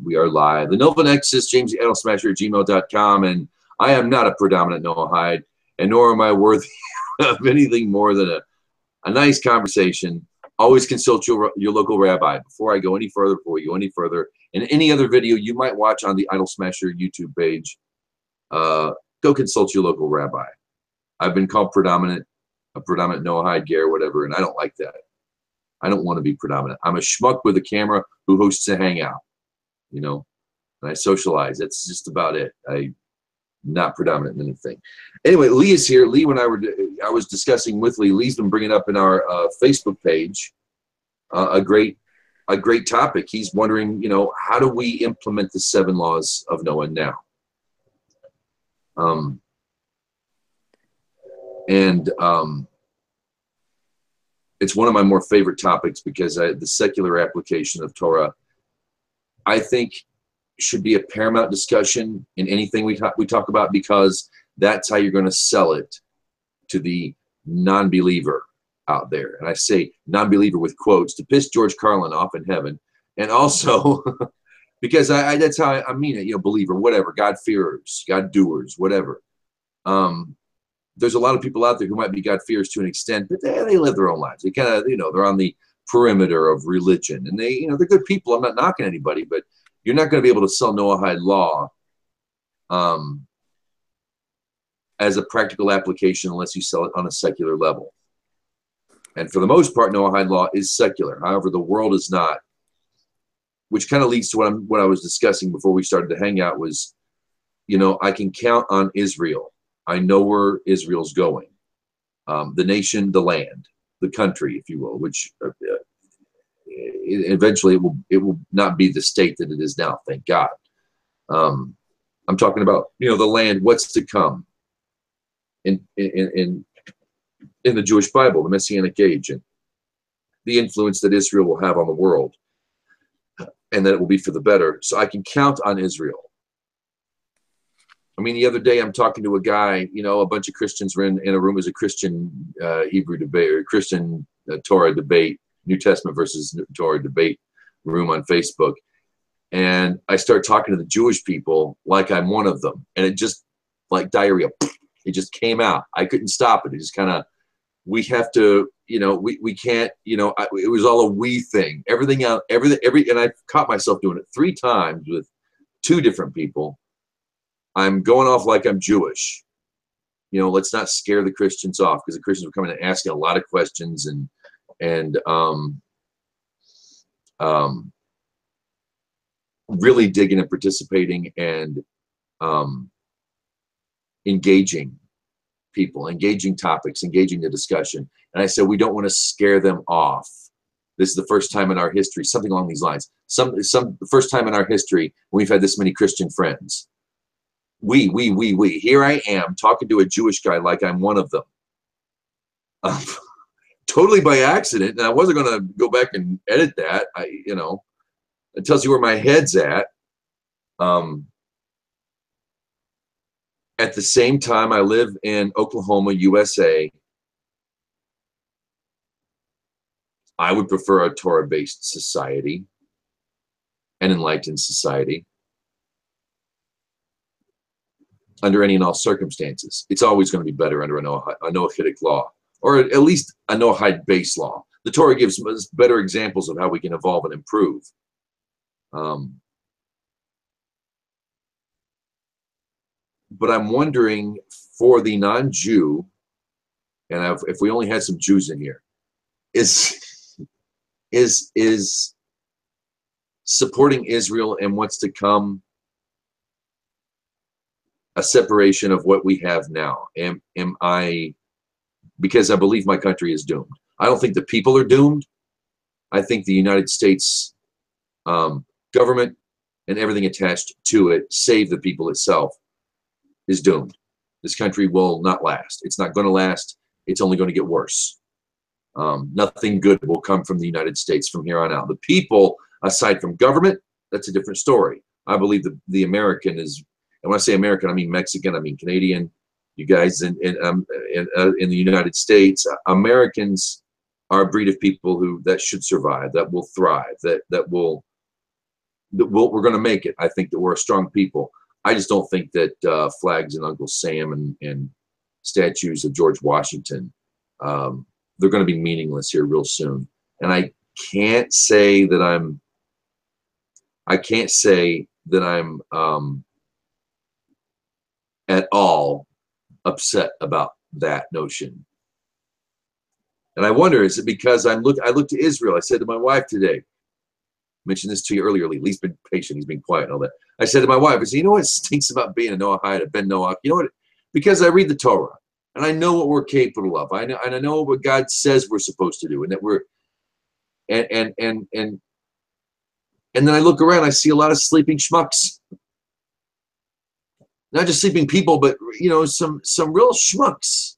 We are live. The Nilvah Nexus, James the Idol Smasher at gmail.com. And I am not a predominant Noahide, and nor am I worthy of anything more than a nice conversation. Always consult your local rabbi before I go any further, before we go any further. And any other video you might watch on the Idol Smasher YouTube page, go consult your local rabbi. I've been called a predominant Noahide, Gare, whatever, and I don't like that. I don't want to be predominant. I'm a schmuck with a camera who hosts a hangout, you know, and I socialize. That's just about it. I'm not predominant in anything. Anyway, Lee is here. Lee, when I was discussing with Lee, Lee's been bringing up in our Facebook page a great topic. He's wondering, you know, how do we implement the 7 laws of Noah now? It's one of my more favorite topics because the secular application of Torah, I think, should be a paramount discussion in anything we talk about, because that's how you're going to sell it to the non-believer out there. And I say non-believer with quotes to piss George Carlin off in heaven, and also because that's how I mean it. You know, believer, whatever, God-fearers, God-doers, whatever. There's a lot of people out there who might be God-fearers to an extent, but they live their own lives. They kind of, you know, they're on the perimeter of religion, and they, you know, they're good people. I'm not knocking anybody, but you're not going to be able to sell Noahide law as a practical application unless you sell it on a secular level. And for the most part, Noahide law is secular. However, the world is not, which kind of leads to what I was discussing before we started to hang out was, you know, I can count on Israel. I know where Israel's going. The nation, the land, the country, if you will, which eventually it will not be the state that it is now, thank God. I'm talking about, you know, the land, what's to come in the Jewish Bible, the Messianic age, and the influence that Israel will have on the world, and that it will be for the better. So I can count on Israel. I mean, the other day I'm talking to a guy, you know, a bunch of Christians were in a room as a Christian Hebrew debate, or Christian Torah debate, New Testament versus Torah debate room on Facebook. And I start talking to the Jewish people like I'm one of them. And it just, like diarrhea, it just came out. I couldn't stop it. It just kind of, we have to, you know, we can't, you know, it was all a we thing. Everything out, and I caught myself doing it 3 times with 2 different people. I'm going off like I'm Jewish. You know, let's not scare the Christians off, because the Christians were coming and asking a lot of questions and really digging and participating and engaging people, engaging topics, engaging the discussion. And I said, we don't want to scare them off. This is the first time in our history, something along these lines. The first time in our history when we've had this many Christian friends. We. Here I am talking to a Jewish guy like I'm one of them. Totally by accident, and I wasn't going to go back and edit that. You know, it tells you where my head's at. At the same time, I live in Oklahoma, USA. I would prefer a Torah-based society, an enlightened society, under any and all circumstances. It's always going to be better under a Noahidic law, or at least a Noahide-based law. The Torah gives us better examples of how we can evolve and improve. But I'm wondering, for the non-Jew, and if we only had some Jews in here, is supporting Israel and what's to come a separation of what we have now? Am I, because I believe my country is doomed. I don't think the people are doomed. I think the United States government and everything attached to it, save the people itself, is doomed. This country will not last. It's not going to last. It's only going to get worse. Nothing good will come from the United States from here on out. The people, aside from government, that's a different story. I believe the American is, and when I say American, I mean Mexican, I mean Canadian. You guys in the United States, Americans are a breed of people that should survive, that will thrive, that will that we're going to make it. I think that we're a strong people. I just don't think that flags and Uncle Sam and statues of George Washington, they're going to be meaningless here real soon. And I can't say that I'm at all upset about that notion. And I wonder, is it because I look to Israel? I said to my wife today, mentioned this to you earlier, Lee. Lee's been patient, he's been quiet and all that. I said to my wife, I said, you know what stinks about being a Noahide, a Ben Noach? You know what? Because I read the Torah and I know what we're capable of. I know what God says we're supposed to do, and that we're and then I look around, I see a lot of sleeping schmucks. Not just sleeping people, but you know, some real schmucks.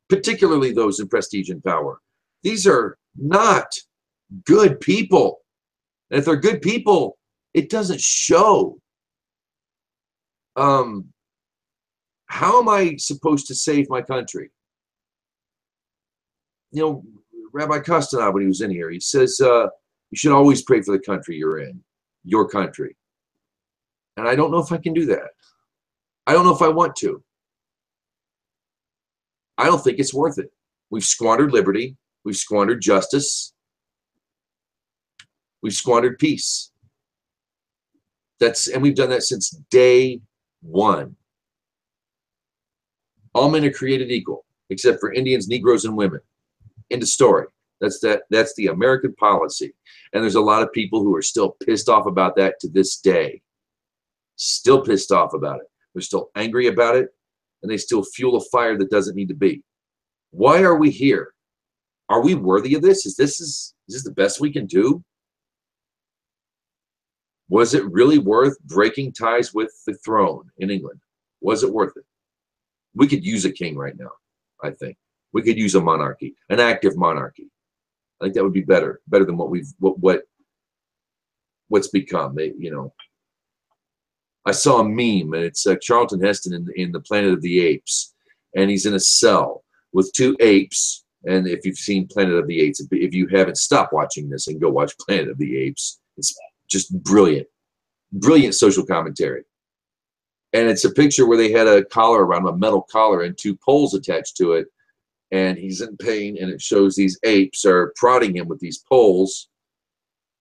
Particularly those in prestige and power. These are not good people. And if they're good people, it doesn't show. How am I supposed to save my country? You know, Rabbi Kostanov, when he was in here, he says, you should always pray for the country you're in, your country. And I don't know if I can do that. I don't know if I want to. I don't think it's worth it. We've squandered liberty. We've squandered justice. We've squandered peace. And we've done that since day one. All men are created equal, except for Indians, Negroes, and women. End of story. That's the American policy. And there's a lot of people who are still pissed off about that to this day. Still pissed off about it. They're still angry about it, and they still fuel a fire that doesn't need to be. Why are we here? Are we worthy of this? Is this the best we can do? Was it really worth breaking ties with the throne in England? Was it worth it? We could use a king right now, I think. We could use a monarchy, an active monarchy. I think that would be better than what's become. I saw a meme, and it's Charlton Heston in the Planet of the Apes, and he's in a cell with two apes. And if you've seen Planet of the Apes, if you haven't, stop watching this and go watch Planet of the Apes. It's just brilliant social commentary. And it's a picture where they had a collar around him, a metal collar, and two poles attached to it. And he's in pain, and it shows these apes are prodding him with these poles.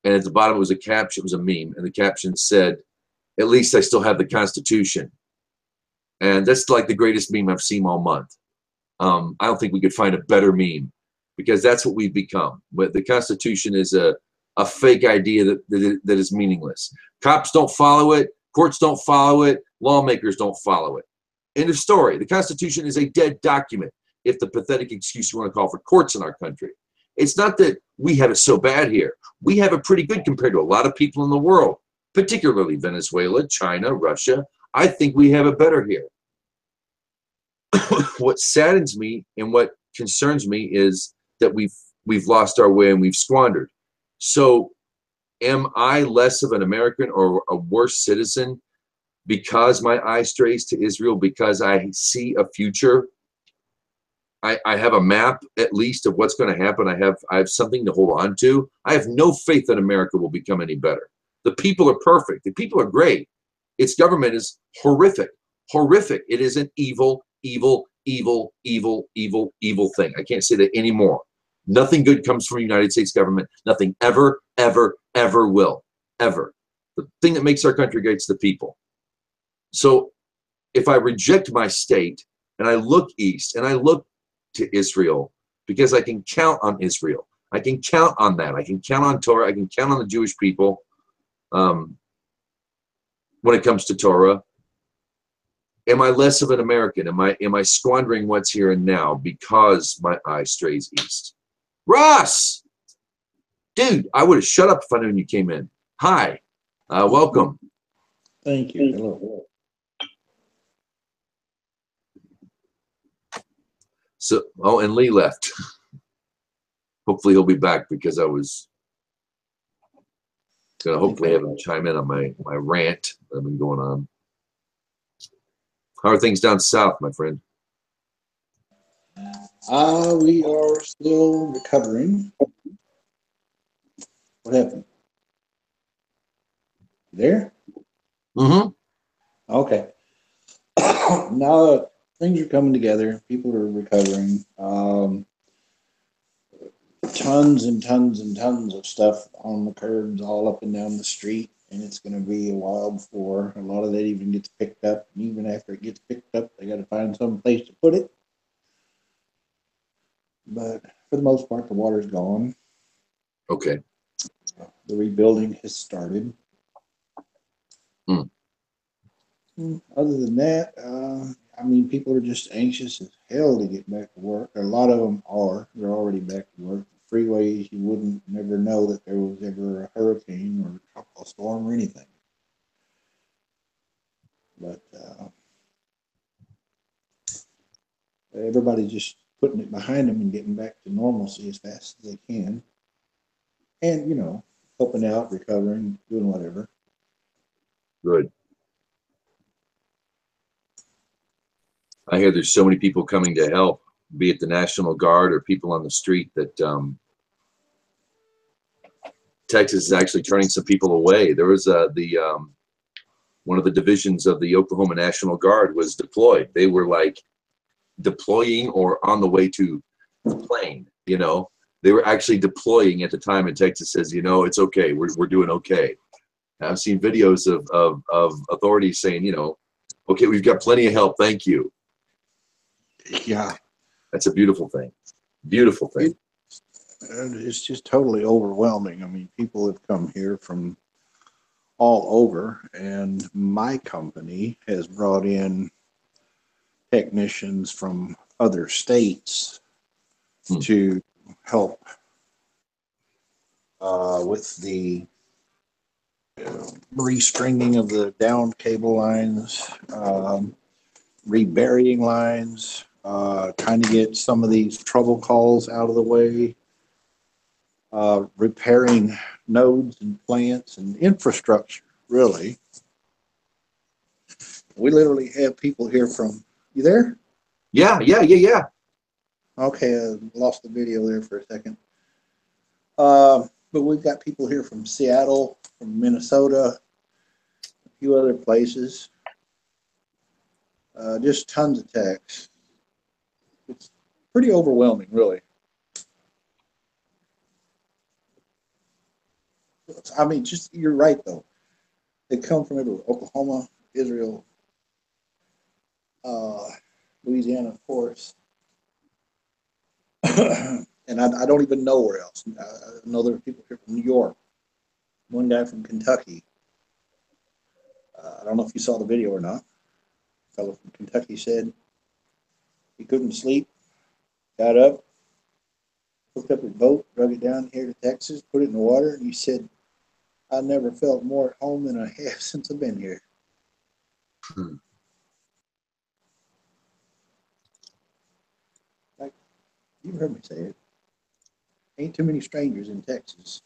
And at the bottom was a caption, it was a meme, and the caption said, "At least I still have the Constitution." And that's like the greatest meme I've seen all month. I don't think we could find a better meme, because that's what we've become. But the Constitution is a fake idea that is meaningless. Cops don't follow it. Courts don't follow it. Lawmakers don't follow it. End of story. The Constitution is a dead document, if the pathetic excuse you want to call for courts in our country. It's not that we have it so bad here. We have it pretty good compared to a lot of people in the world, particularly Venezuela, China, Russia. I think we have it better here. What saddens me and what concerns me is that we've lost our way and we've squandered. So am I less of an American or a worse citizen because my eye strays to Israel, because I see a future? I have a map, at least, of what's going to happen. I have something to hold on to. I have no faith that America will become any better. The people are perfect. The people are great. Its government is horrific. Horrific. It is an evil, evil, evil, evil, evil, evil thing. I can't say that anymore. Nothing good comes from the United States government. Nothing ever, ever, ever will. Ever. The thing that makes our country great is the people. So if I reject my state and I look east and I look to Israel, because I can count on Israel. I can count on that. I can count on Torah. I can count on the Jewish people when it comes to Torah. Am I less of an American? Am I squandering what's here and now because my eye strays east? Ross! Dude, I would have shut up if I knew you came in. Hi. Welcome. Thank you. Hello. So, oh, and Lee left. Hopefully he'll be back, because I was going to hopefully have him chime in on my rant that I've been going on. How are things down south, my friend? We are still recovering. What happened? There? Mm-hmm. Okay. Now things are coming together. People are recovering. Tons and tons and tons of stuff on the curbs all up and down the street. And it's going to be a while before a lot of that even gets picked up. And even after it gets picked up, they got to find some place to put it. But for the most part, the water's gone. Okay. The rebuilding has started. Hmm. Other than that, I mean, people are just anxious as hell to get back to work. A lot of them are. They're already back to work. Freeways, you wouldn't never know that there was ever a hurricane or a tropical storm or anything. But everybody's just putting it behind them and getting back to normalcy as fast as they can. And, you know, helping out, recovering, doing whatever. Good. I hear there's so many people coming to help, be it the National Guard or people on the street, that Texas is actually turning some people away. There was one of the divisions of the Oklahoma National Guard was deployed. They were like deploying or on the way to the plane. You know, they were actually deploying at the time, and Texas says, you know, it's okay. We're doing okay. And I've seen videos of authorities saying, you know, okay, we've got plenty of help. Thank you. Yeah. That's a beautiful thing. Beautiful thing. It's just totally overwhelming. I mean, people have come here from all over, and my company has brought in technicians from other states to help with the restringing of the down cable lines, reburying lines, trying to get some of these trouble calls out of the way, repairing nodes and plants and infrastructure, really. We literally have people here from, you there? Yeah. Okay, I lost the video there for a second. But we've got people here from Seattle, from Minnesota, a few other places. Just tons of texts. It's pretty overwhelming, really. I mean, just you're right though. They come from everywhere: Oklahoma, Israel, Louisiana, of course, and I don't even know where else. I know there are people here from New York. One guy from Kentucky. I don't know if you saw the video or not. A fellow from Kentucky said he couldn't sleep, got up, hooked up his boat, drug it down here to Texas, put it in the water, and he said, I never felt more at home than I have since I've been here. Like, you've heard me say it. Ain't too many strangers in Texas.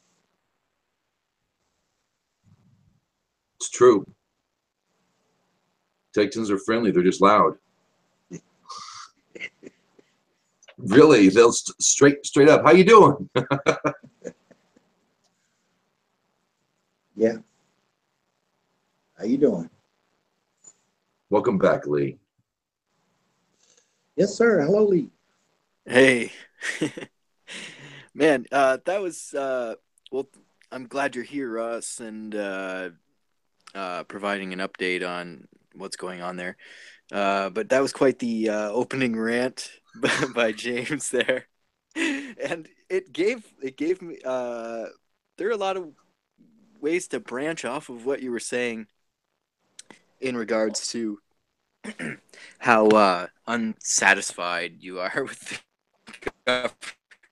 It's true. Texans are friendly. They're just loud. Really, they'll straight up. How you doing? Yeah. How you doing? Welcome back, Lee. Yes, sir. Hello, Lee. Hey. Man, that was well, I'm glad you're here, Russ, and providing an update on what's going on there. But that was quite the opening rant by James there. And it gave me there are a lot of ways to branch off of what you were saying in regards to how unsatisfied you are with the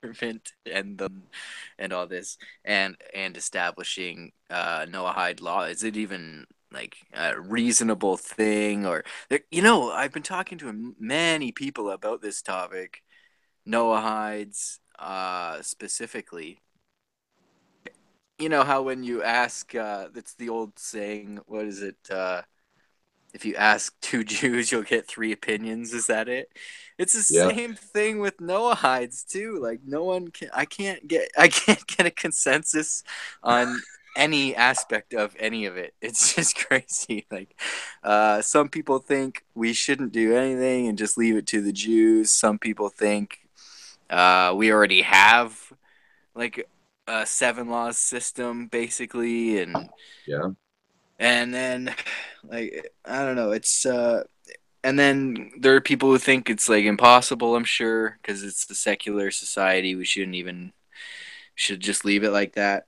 government and all this and establishing Noahide law. Is it even like a reasonable thing? Or I've been talking to many people about this topic, Noahides specifically. You know how when you ask, it's the old saying, what is it? If you ask two Jews, you'll get three opinions. Is that it? It's the same thing with Noahides too. Like I can't get a consensus on any aspect of any of it. It's just crazy. Like, some people think we shouldn't do anything and just leave it to the Jews. Some people think we already have like a seven laws system basically, Yeah. and then like I don't know. It's and then there are people who think it's like impossible. I'm sure because it's the secular society. We shouldn't even should just leave it like that.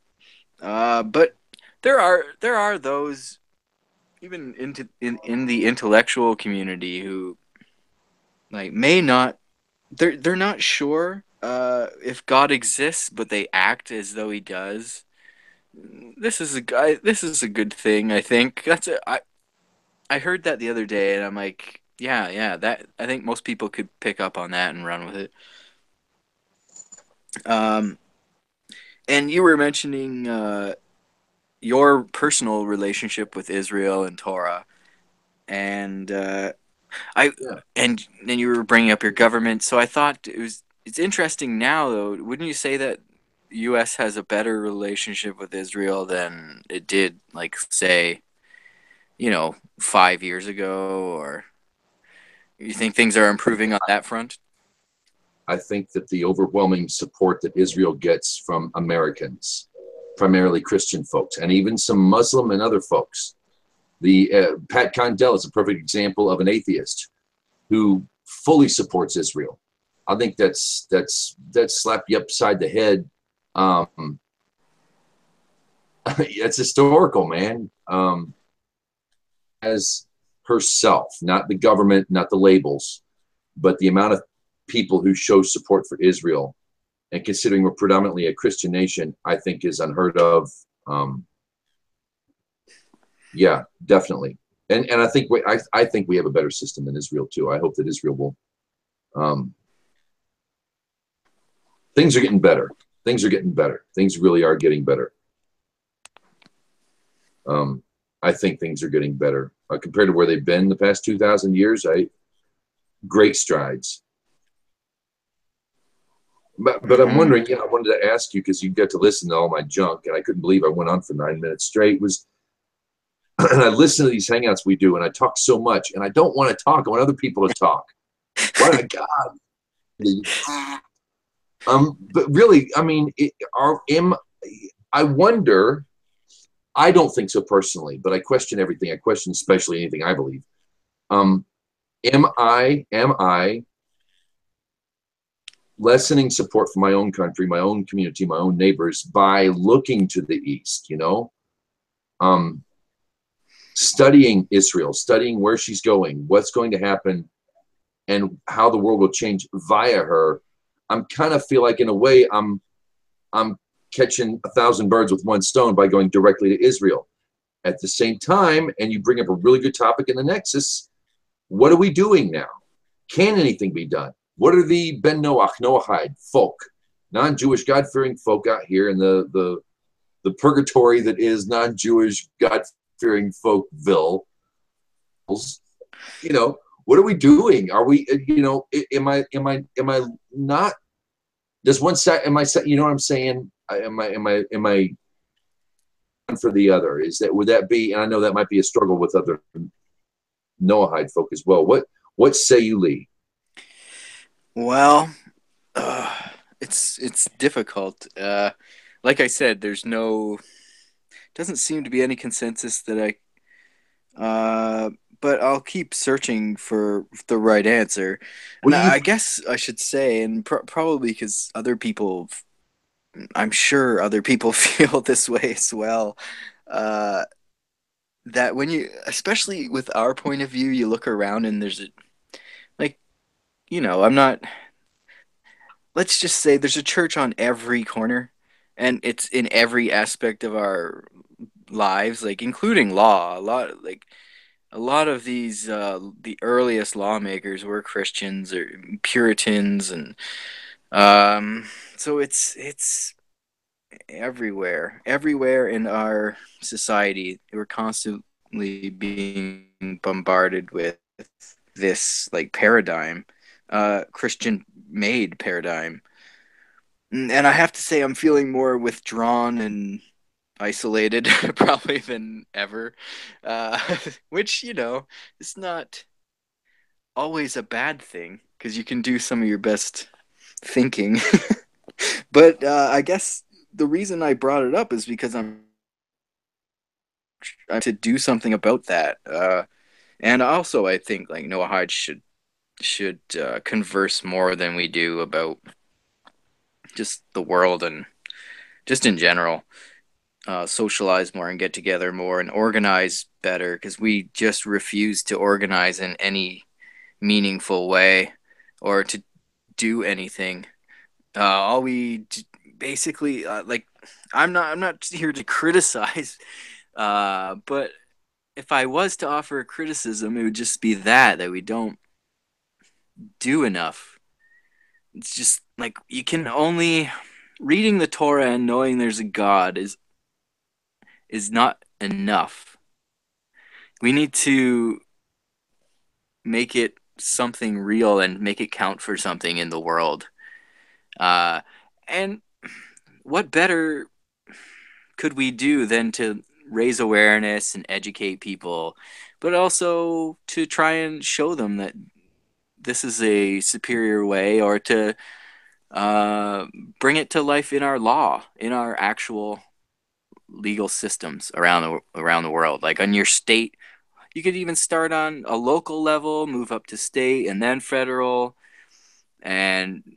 But there are those even in the intellectual community who like may not they're not sure if God exists, but they act as though he does. This is a good thing, I think. I heard that the other day and I'm like, yeah, that I think most people could pick up on that and run with it. Um and you were mentioning your personal relationship with Israel and Torah, and I Yeah. and then you were bringing up your government. So I thought it's interesting now, though. Wouldn't you say that the U.S. has a better relationship with Israel than it did, like say, 5 years ago, or you think things are improving on that front? I think that the overwhelming support that Israel gets from Americans, primarily Christian folks, and even some Muslim and other folks. The Pat Condell is a perfect example of an atheist who fully supports Israel. I think that's slapped you upside the head. It's historical, man. As herself, not the government, not the labels, but the amount of people who show support for Israel, and considering we're predominantly a Christian nation, I think is unheard of. Yeah, definitely. And I think I think we have a better system than Israel too. I hope that Israel will. Things are getting better. Things are getting better. Things really are getting better. I think things are getting better compared to where they've been the past 2,000 years. Great strides. But I'm wondering, I wanted to ask you because you got to listen to all my junk, and I couldn't believe I went on for 9 minutes straight. And I listen to these hangouts we do, and I talk so much, and I don't want to talk. I want other people to talk. What God. But really, I mean, I wonder. I don't think so personally, but I question everything. I question especially anything I believe. Am I lessening support for my own country, my own community, my own neighbors by looking to the East, studying Israel, studying where she's going, what's going to happen, and how the world will change via her? I'm kind of feel like in a way I'm catching 1,000 birds with one stone by going directly to Israel. At the same time, and you bring up a really good topic in the Nexus, what are we doing now? Can anything be done? What are the Ben Noahide folk, non-Jewish God-fearing folk out here in the purgatory that is non-Jewish God-fearing folkville? What are we doing? Are we, am I not? Does one side? Am I? You know what I'm saying? Am I for the other? Would that be? And I know that might be a struggle with other Noahide folk as well. What say you, Lee? Well, it's difficult. Like I said, doesn't seem to be any consensus that but I'll keep searching for the right answer. And I guess I should say, and probably because I'm sure other people feel this way as well, that especially with our point of view, you look around and like, I'm not, let's just say there's a church on every corner, and it's in every aspect of our lives, like including law. A lot of these the earliest lawmakers were Christians or Puritans, and so it's everywhere in our society. We're constantly being bombarded with this like paradigm, Christian made paradigm. And I have to say I'm feeling more withdrawn, and isolated probably than ever, which, you know, is not always a bad thing because you can do some of your best thinking. But I guess the reason I brought it up is because I'm trying to do something about that. And also, I think like Noah Hyde should converse more than we do about just the world and just in general. Socialize more and get together more and organize better because we just refuse to organize in any meaningful way or to do anything. All we basically like I'm not here to criticize, but if I was to offer a criticism, it would just be that we don't do enough. It's just like you can only reading the Torah and knowing there's a God is not enough. We need to make it something real and make it count for something in the world. And what better could we do than to raise awareness and educate people, but also to try and show them that this is a superior way, or to bring it to life in our law, in our actual legal systems around the world. Like on your state, you could even start on a local level, move up to state, and then federal. And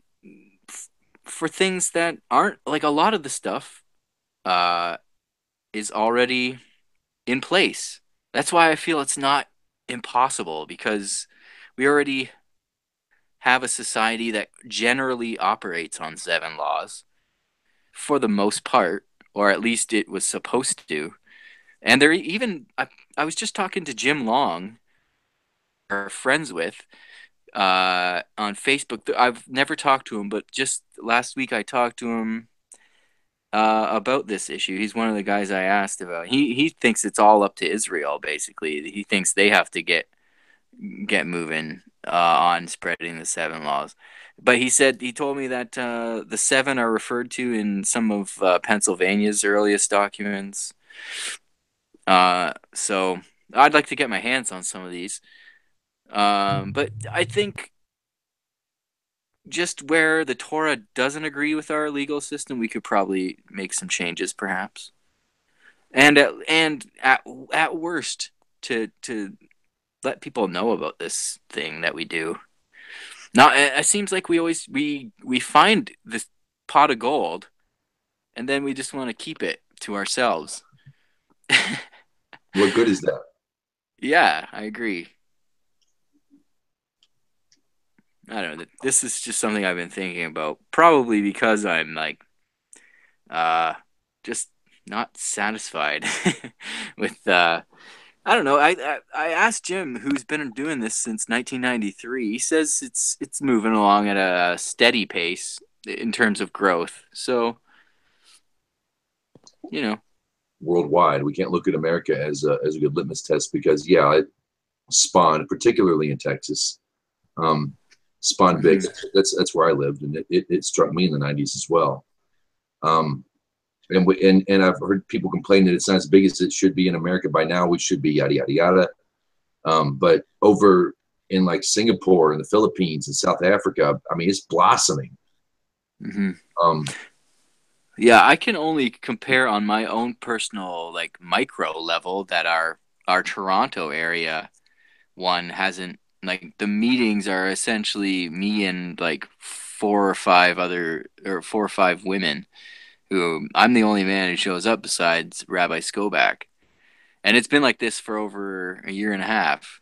for things that aren't like a lot of the stuff is already in place. That's why I feel it's not impossible because we already have a society that generally operates on 7 laws for the most part, or at least it was supposed to. And they're even, I was just talking to Jim Long, our friends with, on Facebook. I've never talked to him, but just last week I talked to him about this issue. He's one of the guys I asked about. He thinks it's all up to Israel, basically. He thinks they have to get moving on spreading the 7 laws. But he told me that the 7 are referred to in some of Pennsylvania's earliest documents. So I'd like to get my hands on some of these. But I think just where the Torah doesn't agree with our legal system, we could probably make some changes, perhaps. And at worst, to let people know about this thing that we do. Now, it seems like we find this pot of gold, and then we just want to keep it to ourselves. What good is that? Yeah, I agree. I don't know. This is just something I've been thinking about, probably because I'm like, just not satisfied with. I don't know. I asked Jim, who's been doing this since 1993. He says it's moving along at a steady pace in terms of growth. So, you know, Worldwide, we can't look at America as a good litmus test because it spawned, particularly in Texas, spawned big. That's where I lived, and it struck me in the 90s as well. And I've heard people complain that it's not as big as it should be in America by now. We should be yada yada yada. But over in like Singapore and the Philippines and South Africa, I mean, it's blossoming. Yeah, I can only compare on my own personal like micro level that our Toronto area one hasn't, like, the meetings are essentially me and like 4 or 5 women who I'm the only man who shows up besides Rabbi Skoback. And it's been like this for over a year and a half.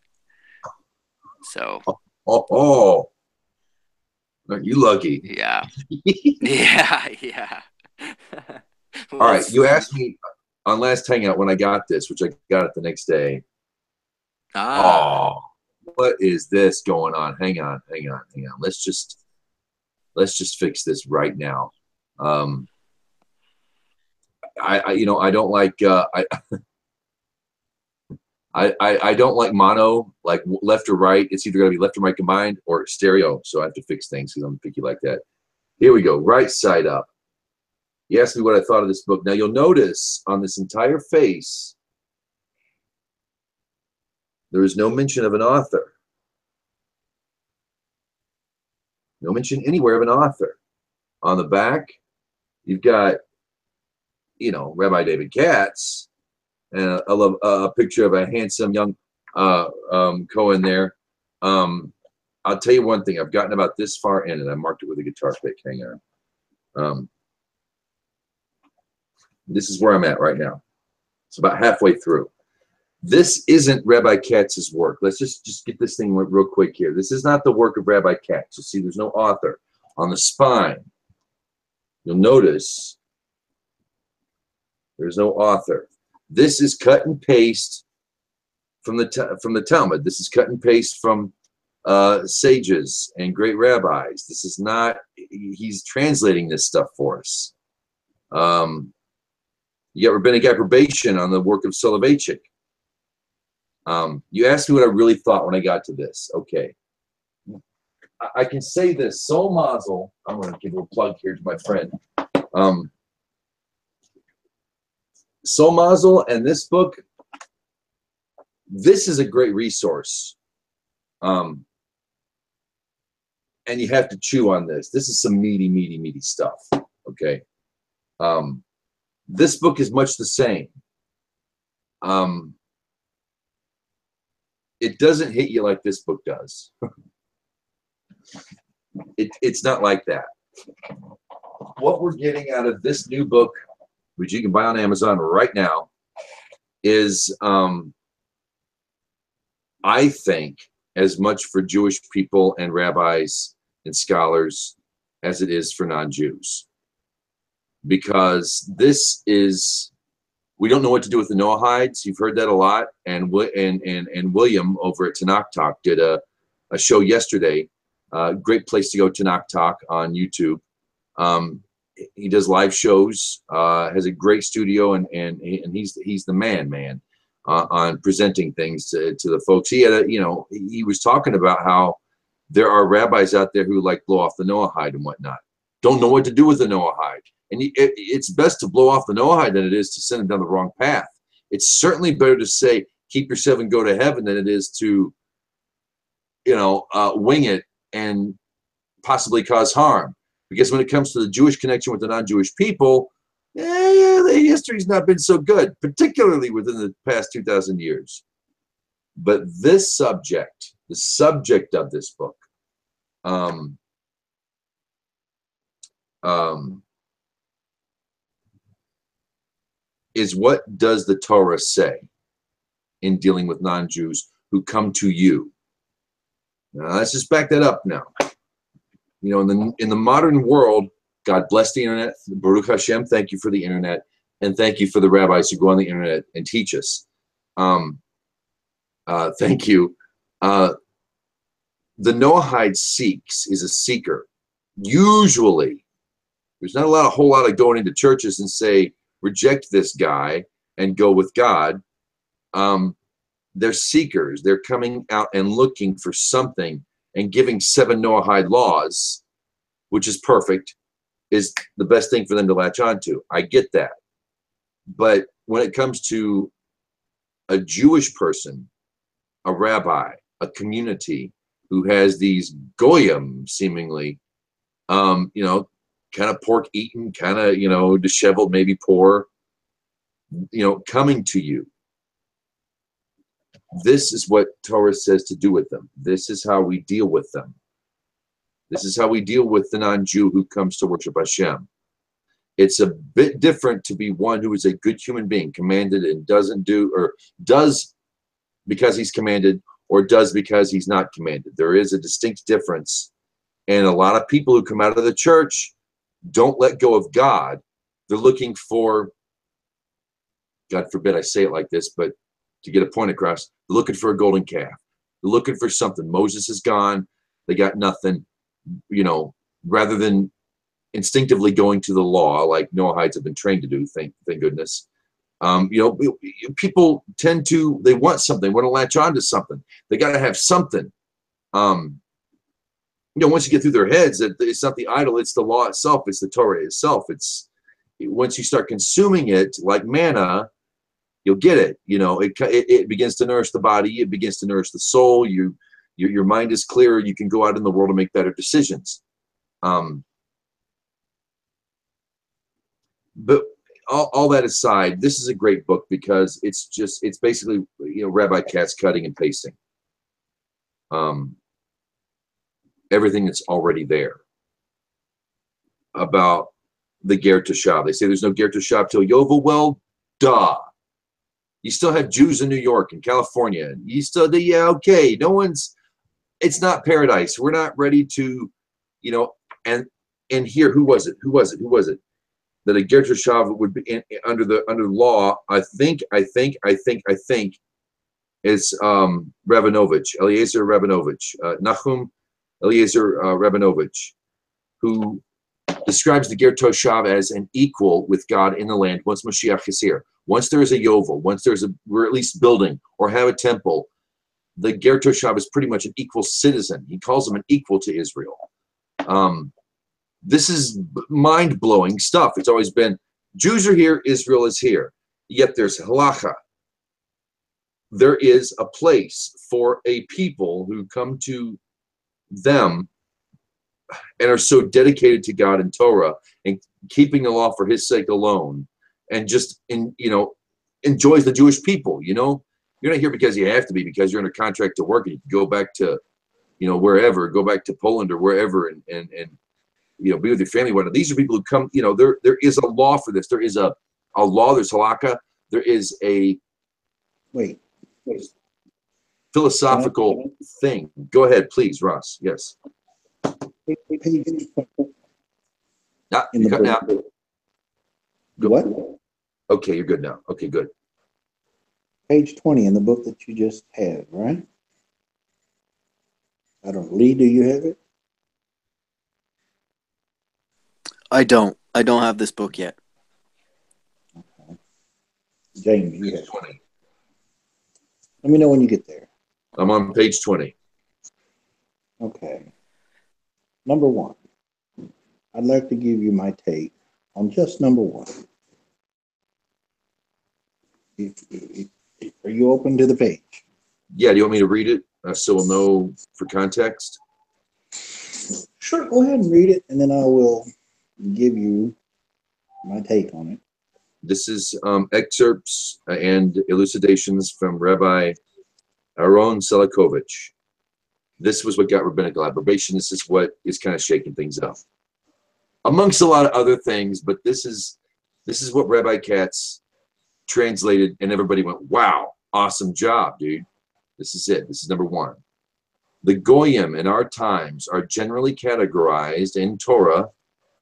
So Aren't you lucky? yeah. Yeah. All right, you asked me on last hangout when I got this, which I got it the next day. What is this going on? Hang on. Let's just fix this right now. I don't like I don't like mono, like left or right. It's either gonna be left or right combined or stereo. So I have to fix things because I'm picky like that. Here we go. Right side up. He asked me what I thought of this book. Now you'll notice on this entire face, there is no mention of an author. No mention anywhere of an author. On the back, you've got, you know, Rabbi David Katz, and I love a picture of a handsome young Cohen there. I'll tell you one thing. I've gotten about this far in, and I marked it with a guitar pick. Hang on. This is where I'm at right now. It's about halfway through. This isn't Rabbi Katz's work. Let's just get this thing real quick here. This is not the work of Rabbi Katz. You see, there's no author. On the spine, you'll notice there's no author. This is cut and paste from the Talmud. This is cut and paste from sages and great rabbis. This is not, he's translating this stuff for us. You got rabbinic approbation on the work of Soloveitchik. You asked me what I really thought when I got to this. Okay. I can say this. Sol Mazel, I'm going to give a plug here to my friend. Sol Mazel and this book, this is a great resource. And you have to chew on this. This is some meaty stuff. Okay. This book is much the same. It doesn't hit you like this book does. It's not like that. What we're getting out of this new book, which you can buy on Amazon right now, is, I think, as much for Jewish people and rabbis and scholars as it is for non-Jews. Because this is, we don't know what to do with the Noahides. You've heard that a lot. And William over at Tanakh Talk did a show yesterday. Great place to go, Tanakh Talk on YouTube. He does live shows, has a great studio, and he's the man on presenting things to the folks. He had he was talking about how there are rabbis out there who like blow off the Noahide and whatnot. Don't know what to do with the Noahide. And it's best to blow off the Noahide than it is to send them down the wrong path. It's certainly better to say, keep yourself and go to heaven than it is to, wing it and possibly cause harm. Because when it comes to the Jewish connection with the non-Jewish people, the history's not been so good, particularly within the past 2,000 years. But this subject, the subject of this book, is what does the Torah say in dealing with non-Jews who come to you? Now, let's just back that up now. In the modern world, God bless the internet. Baruch Hashem, thank you for the internet. And thank you for the rabbis who go on the internet and teach us. Thank you. The Noahide seeks is a seeker. Usually, there's not a whole lot of going into churches and say, reject this guy and go with God. They're seekers. They're coming out and looking for something, and giving 7 Noahide laws, which is perfect, is the best thing for them to latch onto. I get that. But when it comes to a Jewish person, a rabbi, a community who has these goyim, seemingly, kind of pork eaten, kind of, disheveled, maybe poor, coming to you. This is what Torah says to do with them. This is how we deal with them. This is how we deal with the non-Jew who comes to worship Hashem. It's a bit different to be one who is a good human being, commanded and doesn't do, or does because he's commanded, or does because he's not commanded. There is a distinct difference. And a lot of people who come out of the church don't let go of God. They're looking for, God forbid I say it like this, but to get a point across, they're looking for a golden calf. They're looking for something. Moses is gone. They got nothing, rather than instinctively going to the law like Noahides have been trained to do, thank goodness. People tend to, they want something, want to latch on to something. They got to have something. Once you get through their heads that it's not the idol, it's the law itself, it's the Torah itself. It's once you start consuming it like manna, you'll get it. You know, it begins to nourish the body. It begins to nourish the soul. Your mind is clearer. You can go out in the world and make better decisions. But all that aside, this is a great book because it's basically, you know, Rabbi Katz cutting and pasting. Everything that's already there about the Ger Toshav. They say there's no Ger Toshav till Yovel. Well, duh. You still have Jews in New York and California. You still, yeah, okay. No one's, it's not paradise. We're not ready to, you know, and here, who was it? That a Ger Toshav would be under the law. I think it's Rabinovich, Eliezer Rabinovich, Nachum Eliezer Rabinovich, who describes the Ger Toshav as an equal with God in the land once Mashiach is here. Once there is a Yovel, once we're at least building or have a temple, the Ger Toshav is pretty much an equal citizen. He calls him an equal to Israel. This is mind-blowing stuff. It's always been, Jews are here, Israel is here. Yet there's halacha. There is a place for a people who come to them and are so dedicated to God and Torah and keeping the law for his sake alone, and just enjoys the Jewish people. You know, you're not here because you have to be, because you're under contract to work and you can go back to, you know, wherever, go back to Poland or wherever and you know, be with your family. These are people who come, you know, there is a law for this. There is a law, there's halakha, there is a philosophical thing. Go ahead, please, Ross. Yes. You're cutting out. What? Okay, you're good now. Okay, good. Page 20 in the book that you just had, right? I don't know. Lee, do you have it? I don't have this book yet. Okay. James, you have Page 20. Let me know when you get there. I'm on page 20. Okay. Number one, I'd like to give you my take on just number one. Are you open to the page? Yeah, do you want me to read it so we'll know for context? Sure, go ahead and read it, and then I will give you my take on it. This is excerpts and elucidations from Rabbi Aaron Selakovich. This was what got rabbinical approbation. This is what is kind of shaking things up, amongst a lot of other things. But this is what Rabbi Katz translated, and everybody went, "Wow, awesome job, dude." This is it. This is number one. The Goyim in our times are generally categorized in Torah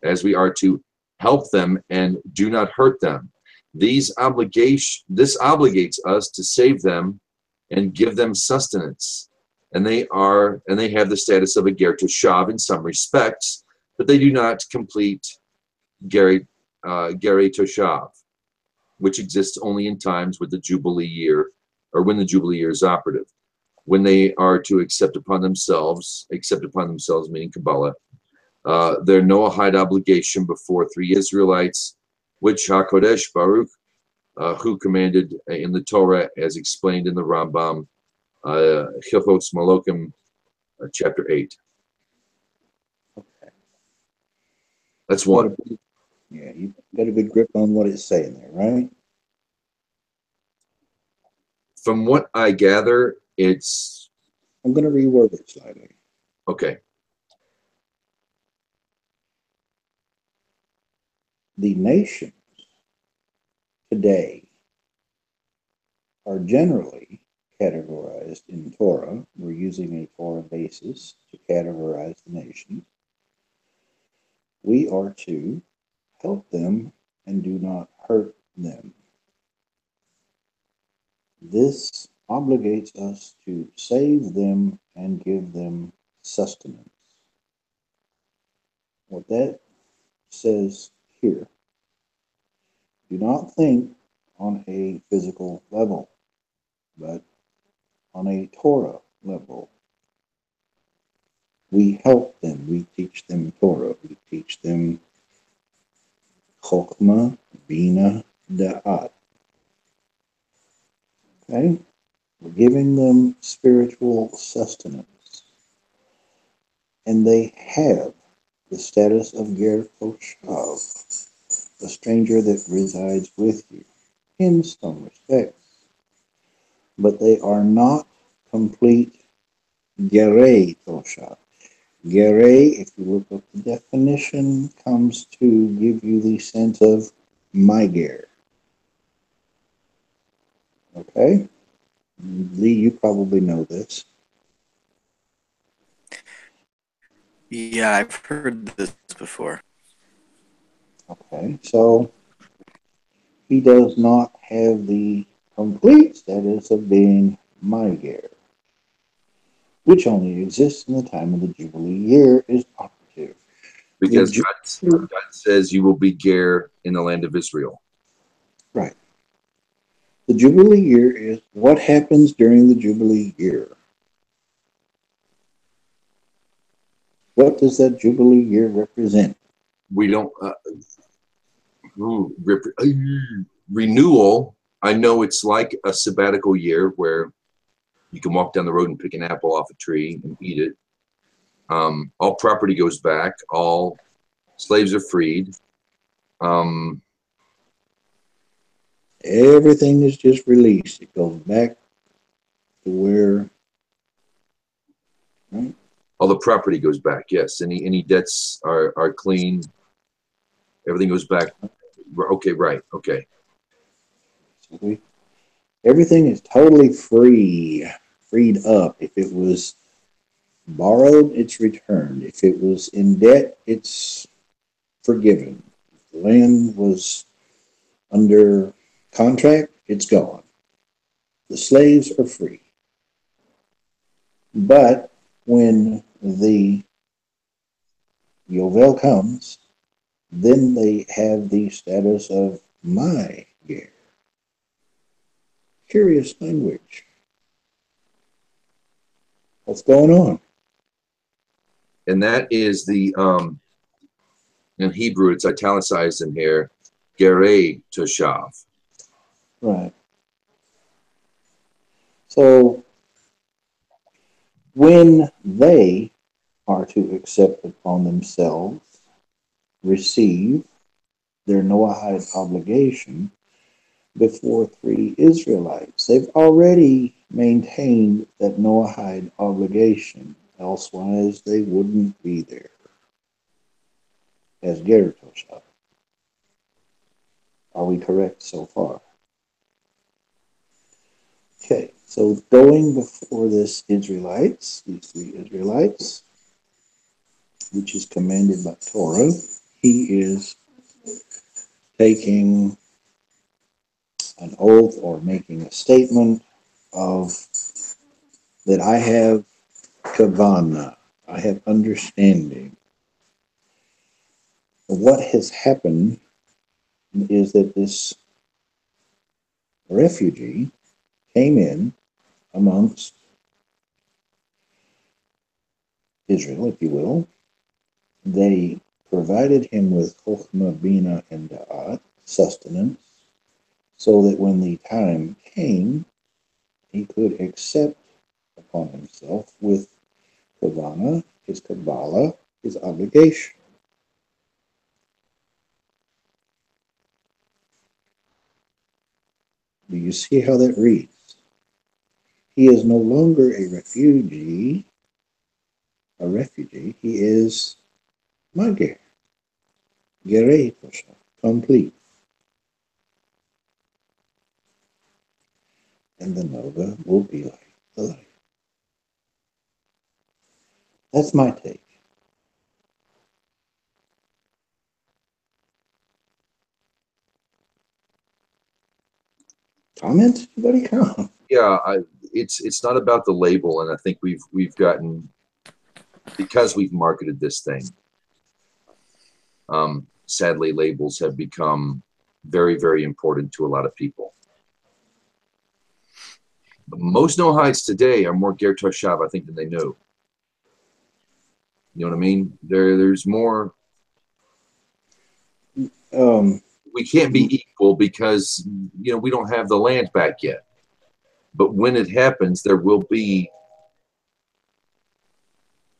as we are to help them and do not hurt them. This obligates us to save them and give them sustenance. And they have the status of a Ger Toshav in some respects, but they do not complete Gerei Toshav, which exists only in times with the Jubilee year, or when the Jubilee year is operative, when they are to accept upon themselves meaning Kabbalah, their Noahide obligation before three Israelites, which HaKodesh Baruch, who commanded in the Torah, as explained in the Rambam, Hilchos Malokim, chapter 8. Okay. That's one. Yeah, you got a good grip on what it's saying there, right? From what I gather, it's... I'm going to reword it slightly. Okay. The nations today are generally categorized in Torah. We're using a Torah basis to categorize the nations. We are to help them and do not hurt them. This obligates us to save them and give them sustenance. What that says here, do not think on a physical level, but on a Torah level. We help them. We teach them Torah. We teach them Chokmah, Bina, Da'at. Okay? We're giving them spiritual sustenance. And they have the status of Ger Koshav, a stranger that resides with you, in some respects. But they are not complete Gerei Toshav. Gerei, if you look up the definition, comes to give you the sense of my ger. Okay? Lee, you probably know this. Yeah, I've heard this before. Okay, so he does not have the complete status of being my ger, which only exists in the time of the Jubilee year is operative. Because God says you will be Ger in the land of Israel. Right. The Jubilee year is what happens during the Jubilee year. What does that Jubilee year represent? We don't renewal. I know it's like a sabbatical year where you can walk down the road and pick an apple off a tree and eat it. All property goes back. All slaves are freed. Everything is just released. It goes back to where, right? All the property goes back. Yes. Any debts are clean. Everything goes back. Okay. Right. Okay. So everything is totally freed up. If it was borrowed, it's returned. If it was in debt, it's forgiven. If the land was under contract, it's gone. The slaves are free. But when the Yovel comes, then they have the status of my ger. Curious language. What's going on? And that is the in Hebrew, it's italicized in here, Gerei Toshav. Right. So when they are to accept upon themselves, receive their Noahide obligation before 3 Israelites, they've already maintained that Noahide obligation. Elsewise, they wouldn't be there as Ger Toshav. Are we correct so far? Okay, so going before these 3 Israelites, which is commanded by Torah, he is taking an oath or making a statement of that I have kavana, I have understanding. What has happened is that this refugee came in amongst Israel, if you will. They provided him with chokhmah, bina, and da'at, sustenance, so that when the time came, he could accept upon himself with kavana, his Kabbalah, his obligation. Do you see how that reads? He is no longer a refugee. He is Mager, Gerei Toshav, complete. And the Nova will be like the light. That's my take. Comment? Anybody come? Yeah, it's not about the label, and I think we've gotten, because we've marketed this thing. Sadly, labels have become very, very important to a lot of people. But most Noahides today are more Ger Toshav, I think, than they know. You know what I mean? There's more. We can't be equal because, we don't have the land back yet. But when it happens, there will be.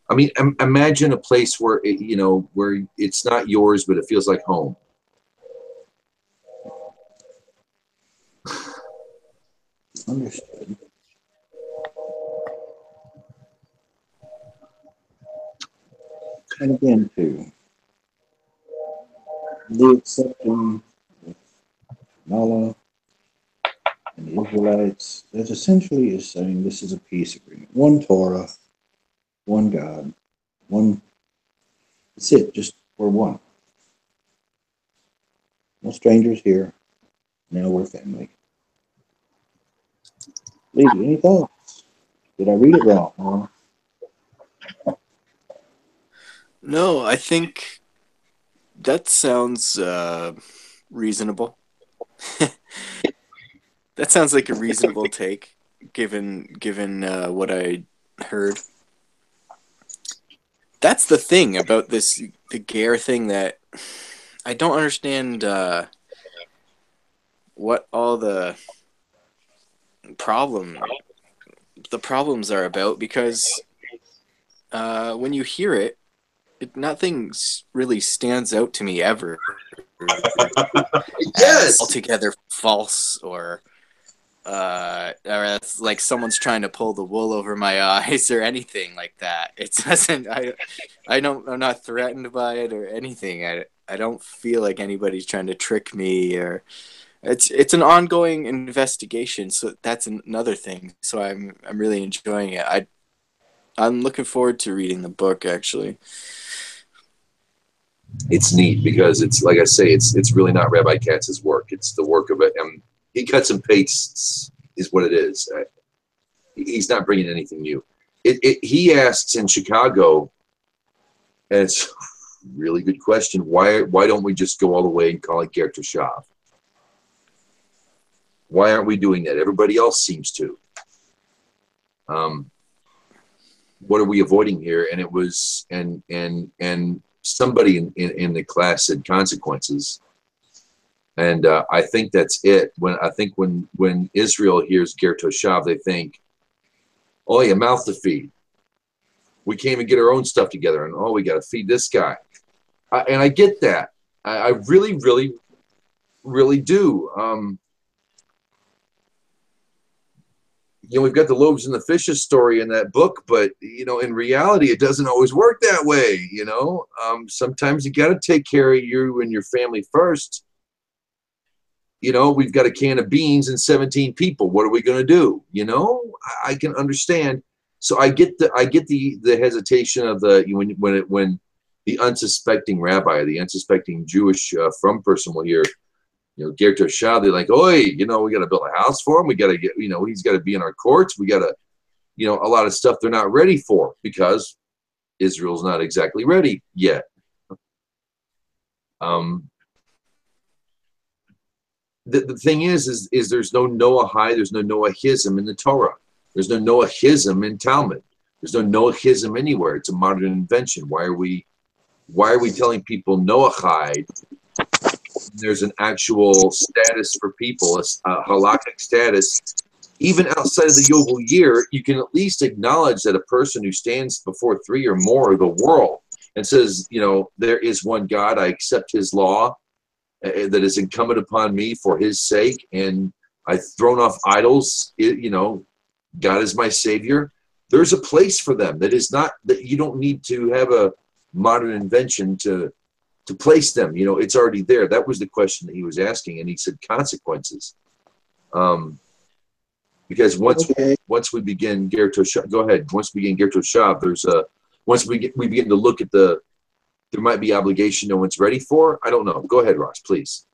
I mean, imagine a place where where it's not yours, but it feels like home. Understood. And again, too, the accepting of Mala and the Israelites, that essentially is saying this is a peace agreement. One Torah, one God, one. That's it. Just we're one. No strangers here. Now we're family. Lady, any thoughts? Did I read it wrong? No, I think that sounds reasonable. That sounds like a reasonable take, given what I heard. That's the thing about the Gare thing that I don't understand what all problem the problems are about, because when you hear it, nothing really stands out to me ever as Yes. altogether false or that's like someone's trying to pull the wool over my eyes or anything like that. It doesn't. I'm not threatened by it or anything. I don't feel like anybody's trying to trick me, or it's an ongoing investigation. So that's another thing. So I'm really enjoying it. I'm looking forward to reading the book, actually. It's neat because it's like I say, it's really not Rabbi Katz's work. It's the work of it. He cuts and pastes is what it is. He's not bringing anything new. He asks in Chicago, and it's a really good question. Why don't we just go all the way and call it Ger Toshav? Why aren't we doing that? Everybody else seems to. What are we avoiding here? And it was and somebody in the class said consequences. And I think that's it. When Israel hears Ger Toshav, they think, oh, yeah, mouth to feed. We can't even get our own stuff together, and we got to feed this guy. And I get that. I really, really, really do. We've got the loaves and the fishes story in that book, but in reality, it doesn't always work that way. Sometimes you got to take care of you and your family first. We've got a can of beans and 17 people. What are we going to do? I can understand. So I get the hesitation of when the unsuspecting rabbi, the unsuspecting Jewish from person will hear, Ger Toshav, they're like, oi, we got to build a house for him. We got to get, he's got to be in our courts. We got to, a lot of stuff they're not ready for because Israel's not exactly ready yet. The thing is there's no Noahide, there's no Noahism in the Torah. There's no Noahism in Talmud. There's no Noahism anywhere. It's a modern invention. Why are we telling people Noahide? There's an actual status for people, a halakhic status. Even outside of the Yovel year, you can at least acknowledge that a person who stands before three or more of the world and says, there is one God, I accept his law that is incumbent upon me for his sake, and I've thrown off idols, God is my savior. There's a place for them that is not, that you don't need to have a modern invention to place them. It's already there. That was the question that he was asking, and he said consequences. Because once we begin Ger Toshav, go ahead. Once we begin Ger Toshav, once we begin to look at there might be obligation no one's ready for. I don't know. Go ahead, Ross, please.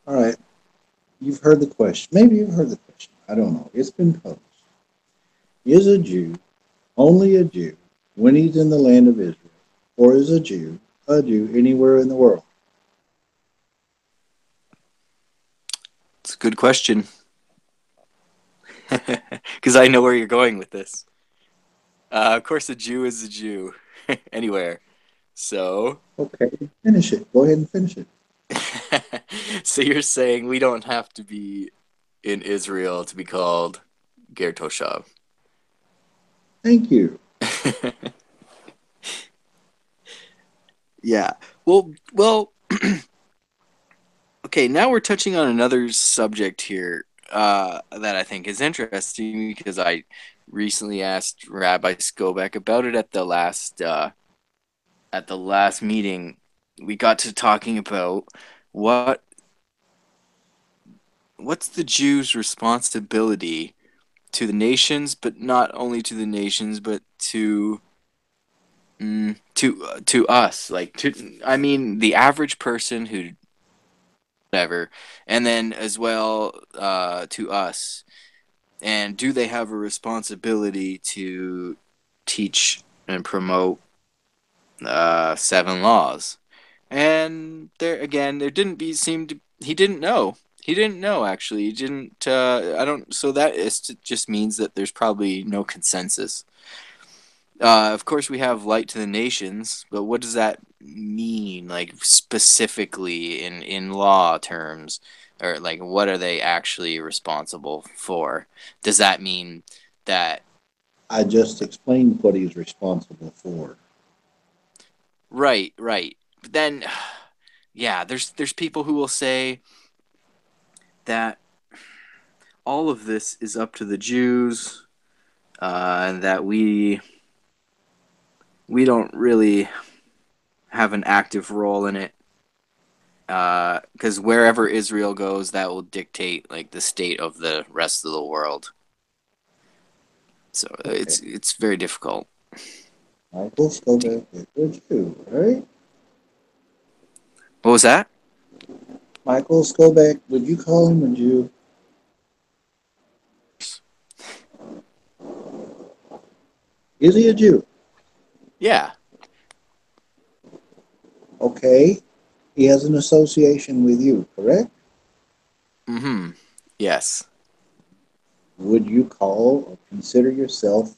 All right. You've heard the question. Maybe you've heard the question. I don't know. It's been posed. Is a Jew only a Jew when he's in the land of Israel? Or is a Jew anywhere in the world? It's a good question. Because I know where you're going with this. Of course, a Jew is a Jew anywhere. So, Okay, finish it. Go ahead and finish it. so you're saying we don't have to be in Israel to be called Ger Toshav? Thank you. Yeah. Well. Okay, now we're touching on another subject here that I think is interesting because I recently asked Rabbi Skobek about it at the last meeting. We got to talking about what what's the Jews' responsibility to the nations, but not only to the nations, but to us, like to I mean the average person who whatever, and then as well to us. And do they have a responsibility to teach and promote seven laws? And there again, there didn't be seem to he didn't know. He didn't know actually. He didn't. I don't. So that is just means that there's probably no consensus. Of course, we have light to the nations, but what does that mean, like specifically in law terms, or like what are they actually responsible for? Does that mean that I just explained what he's responsible for. right, right? But then, yeah, there's people who will say that all of this is up to the Jews, and that we don't really have an active role in it. Because wherever Israel goes, that will dictate like the state of the rest of the world. So Okay. it's very difficult. Michael Skoback is a Jew, right? What was that? Michael Skoback, would you call him a Jew? Is he a Jew? Yeah. Okay. He has an association with you, correct? Mm-hmm. Yes. Would you call or consider yourself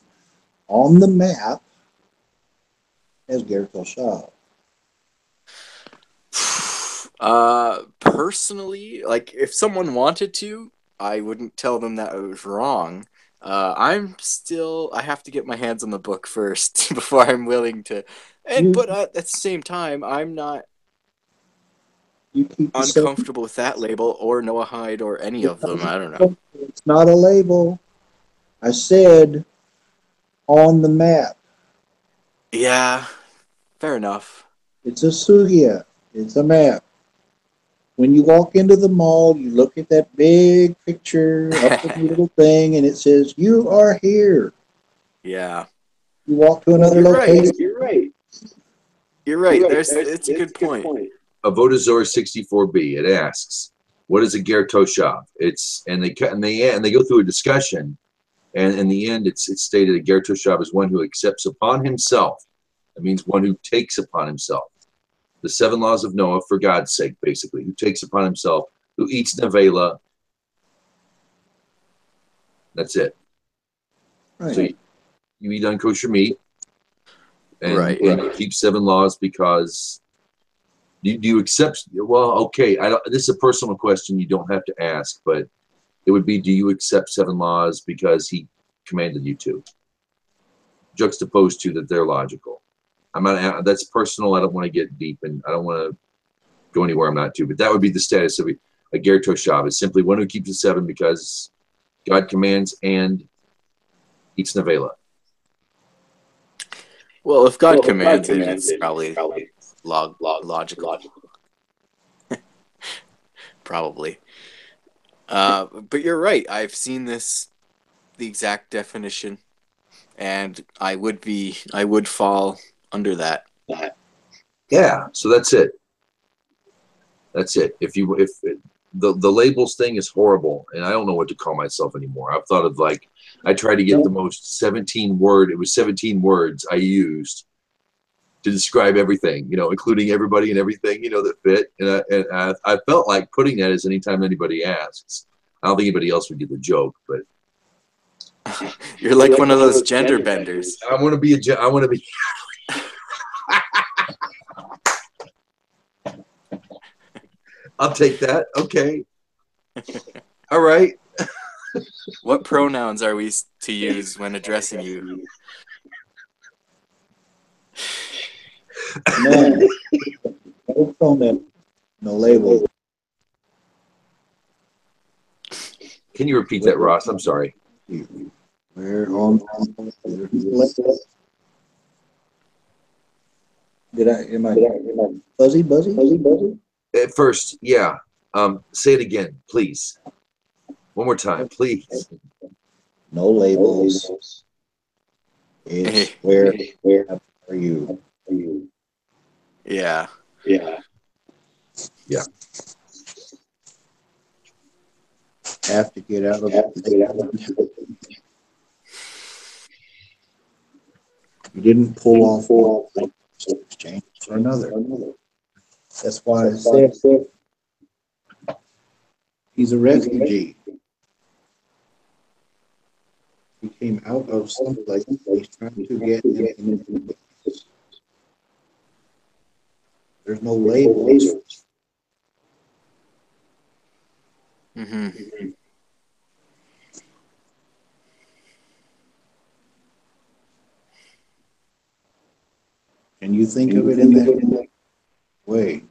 on the map as Gertel Shaw? Personally, like if someone wanted to, I wouldn't tell them that it was wrong. I have to get my hands on the book first before I'm willing to. And You but at the same time, I'm not you keep the seven. uncomfortable with that label or Noahide or any It of them. doesn't. I don't know. It's not a label. I said on the map. Yeah, fair enough. It's a sugia. It's a map. When you walk into the mall, you look at that big picture up in the little thing, and it says, "You are here." Yeah, You walk to another you're right. location. You're right. You're You're right. right. There's it's a That's good a good point. point. Avodah 64b. It asks, "What is a ger toshav?" It's and they cut and they go through a discussion, and in the end, it's stated a ger toshav is one who accepts upon himself. That means one who takes upon himself the seven laws of Noah for God's sake, basically, who takes upon himself, who eats nevela. That's it. Right. So you eat unkosher meat, and Right. you keep seven laws because do you accept? Well, okay. I don't. This is a personal question. You don't have to ask, but it would be: do you accept seven laws because he commanded you to? Juxtaposed to that, they're logical. I'm not. That's personal. I don't want to get deep, and I don't want to go anywhere I'm not to. But that would be the status of a ger toshav. Is simply one who keeps the seven because God commands and eats nevela. Well, if God Well, if God commands it, commands it's it, it's probably probably logical. logical. Probably. But you're right. I've seen the exact definition, and I would fall under that. Yeah. So that's it. That's it. If the labels thing is horrible, and I don't know what to call myself anymore. I've thought of like I tried to get the most 17 word. It was 17 words I used to describe everything, including everybody and everything, that fit. And I felt like putting that as anytime anybody asks. I don't think anybody else would get the joke, but You're like one of those gender benders. I want to be I want to be. I'll take that. Okay. All right. What pronouns are we to use when addressing you? None. No pronoun. No label. Can you repeat that, Ross? I'm sorry. We're on. Am I buzzy? At first, yeah. Say it again, please. One more time, please. No labels. It's where are you? Yeah. Have to get out of it. You didn't pull off one exchange for another. That's why I said he's a refugee. He came out of someplace. He's trying to get in. There's no labels. Mm-hmm. Can you think of it in that way?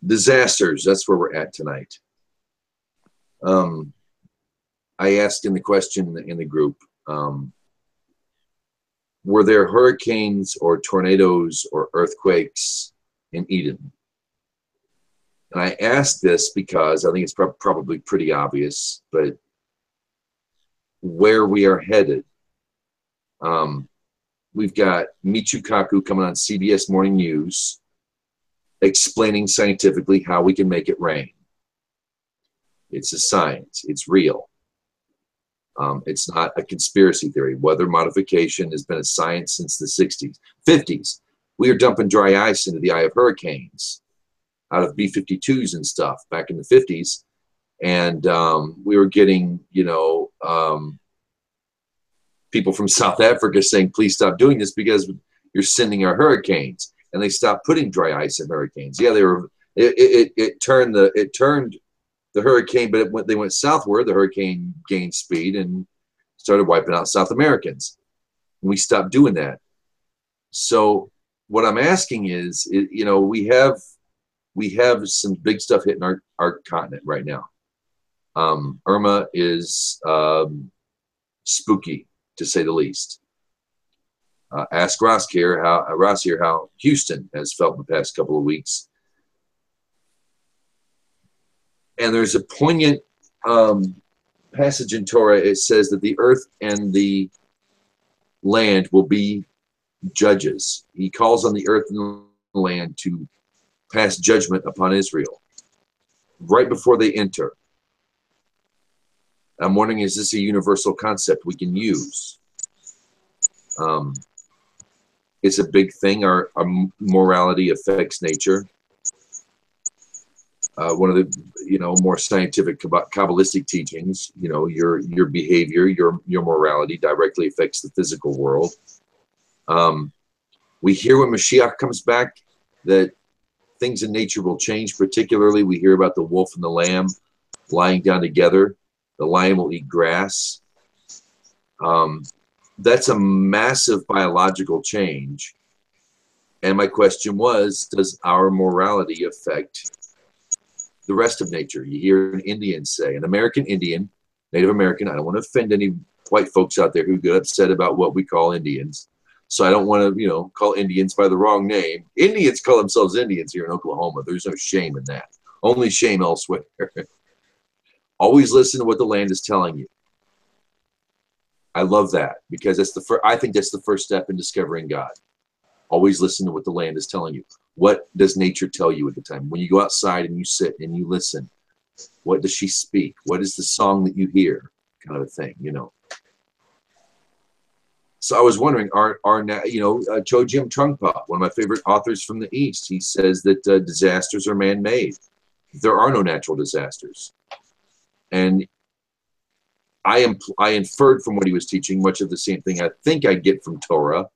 Disasters. That's where we're at tonight. I asked in the question in the group, were there hurricanes or tornadoes or earthquakes in Eden? And I asked this because I think it's probably pretty obvious, but where we are headed, we've got Michio Kaku coming on CBS Morning News explaining scientifically how we can make it rain. It's a science. It's real. It's not a conspiracy theory. Weather modification has been a science since the 60s, 50s. We were dumping dry ice into the eye of hurricanes out of B-52s and stuff back in the 50s. And we were getting, people from South Africa saying, please stop doing this because you're sending our hurricanes. And they stopped putting dry ice in hurricanes. Yeah, it turned the hurricane, but they went southward, the hurricane gained speed and started wiping out South Americans. And we stopped doing that. So what I'm asking is, we have some big stuff hitting our continent right now. Irma is spooky, to say the least. Ask Ross here how Houston has felt in the past couple of weeks. And there's a poignant passage in Torah. It says that the earth and the land will be judges. He calls on the earth and the land to pass judgment upon Israel right before they enter. I'm wondering, is this a universal concept we can use? It's a big thing. Our morality affects nature. One of the more scientific Kabbalistic teachings, your behavior, your morality directly affects the physical world. We hear when Mashiach comes back that things in nature will change. Particularly, we hear about the wolf and the lamb lying down together. The lion will eat grass. That's a massive biological change. And my question was, does our morality affect the rest of nature? You hear an Indian say, an American Indian, Native American. I don't want to offend any white folks out there who get upset about what we call Indians. So I don't want to, call Indians by the wrong name. Indians call themselves Indians here in Oklahoma. There's no shame in that. Only shame elsewhere. Always listen to what the land is telling you. I love that because I think that's the first step in discovering God. Always listen to what the land is telling you. What does nature tell you at the time? When you go outside and you sit and you listen, what does she speak? What is the song that you hear? Kind of a thing, So I was wondering, Cho Jim Trungpa, one of my favorite authors from the East, he says that disasters are man-made. There are no natural disasters. And I inferred from what he was teaching much of the same thing I think I get from Torah,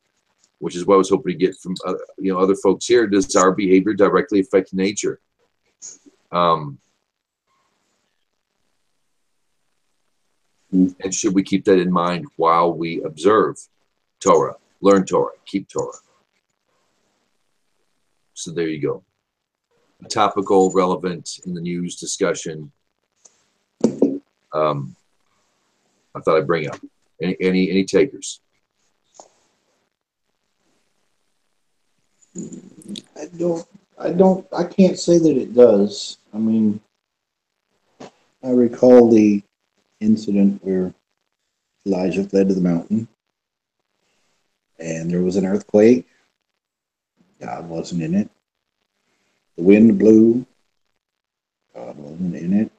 which is what I was hoping to get from other folks here. Does our behavior directly affect nature? And should we keep that in mind while we observe Torah, learn Torah, keep Torah? So there you go. A topical, relevant in the news discussion. I thought I'd bring up. Any takers? I can't say that it does. I mean, I recall the incident where Elijah fled to the mountain and there was an earthquake. God wasn't in it. The wind blew. God wasn't in it.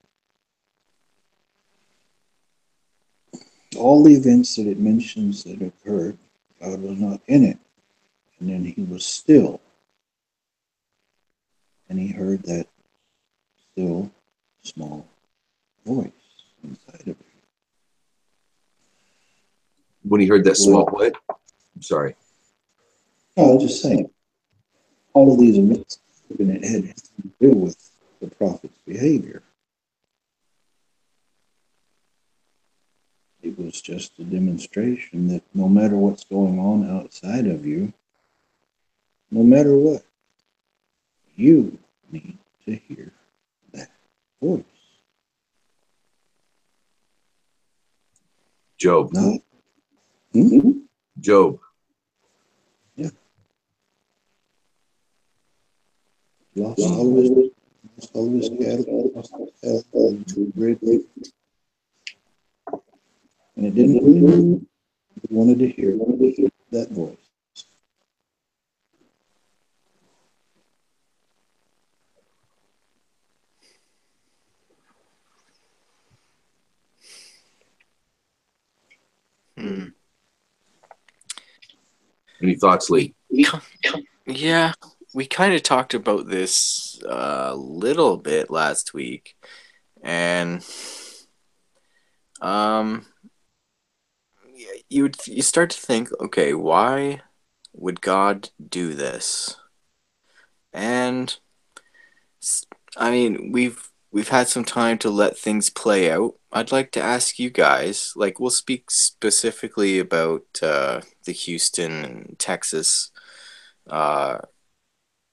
All the events that it mentions that occurred, God was not in it. And then he was still. And he heard that still small voice inside of him. When he heard that small what? I'm sorry. No, I was just saying, all of these events had to do with the prophet's behavior. It was just a demonstration that no matter what's going on outside of you, no matter what, you need to hear that voice. Job. No. Mm-hmm. Job. Yeah. Lost all of his cattle, lost his health, greatly. And it didn't put him. He wanted to hear that voice. Any thoughts, Lee? Yeah, we kind of talked about this a little bit last week, and you start to think, okay, why would God do this? And I mean, we've had some time to let things play out. I'd like to ask you guys, like, we'll speak specifically about the Houston and Texas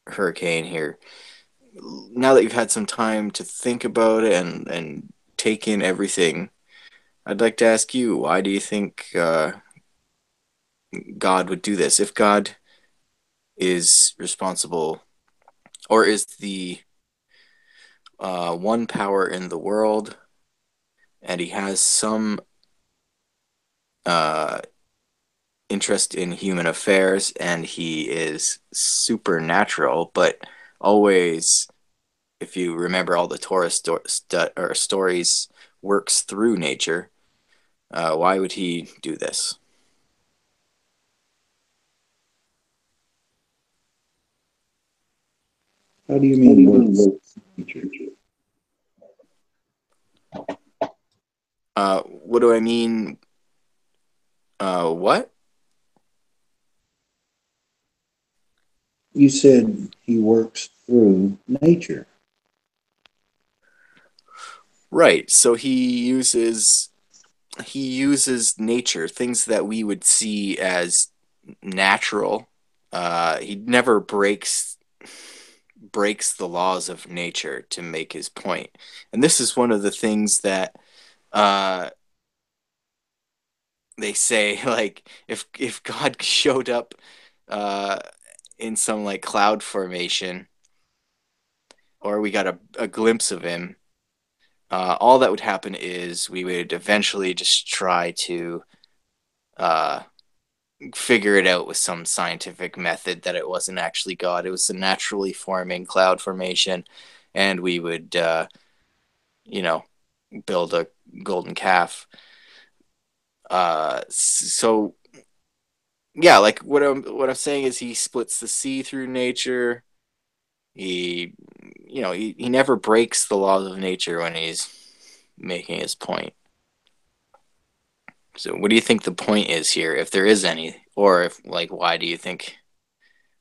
hurricane here. Now that you've had some time to think about it and take in everything, I'd like to ask you, why do you think God would do this? If God is responsible or is the one power in the world, and he has some uh, interest in human affairs, and he is supernatural, but always, if you remember all the Torah stories, works through nature. Why would he do this? How do you mean works? What do I mean? What? You said he works through nature. Right. So he uses nature, things that we would see as natural. He never breaks the laws of nature to make his point. And this is one of the things that they say, like, if God showed up uh, in some like cloud formation, or we got a glimpse of him, all that would happen is we would eventually just try to uh, figure it out with some scientific method that it wasn't actually God. It was a naturally forming cloud formation, and we would, build a golden calf. So yeah, like what I'm saying is he splits the sea through nature. He, he never breaks the laws of nature when he's making his point. So, what do you think the point is here, if there is any, or if like, why do you think?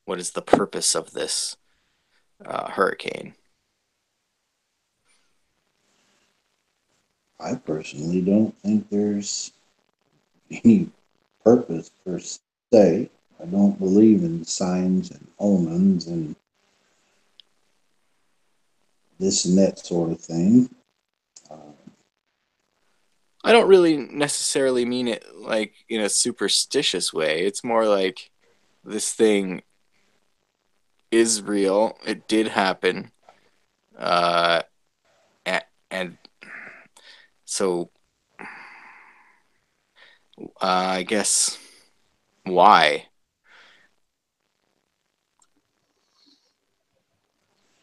What is the purpose of this hurricane? I personally don't think there's any purpose per se. I don't believe in signs and omens and this and that sort of thing. I don't really necessarily mean it like in a superstitious way. It's more like this thing is real. It did happen. Uh, and so I guess why?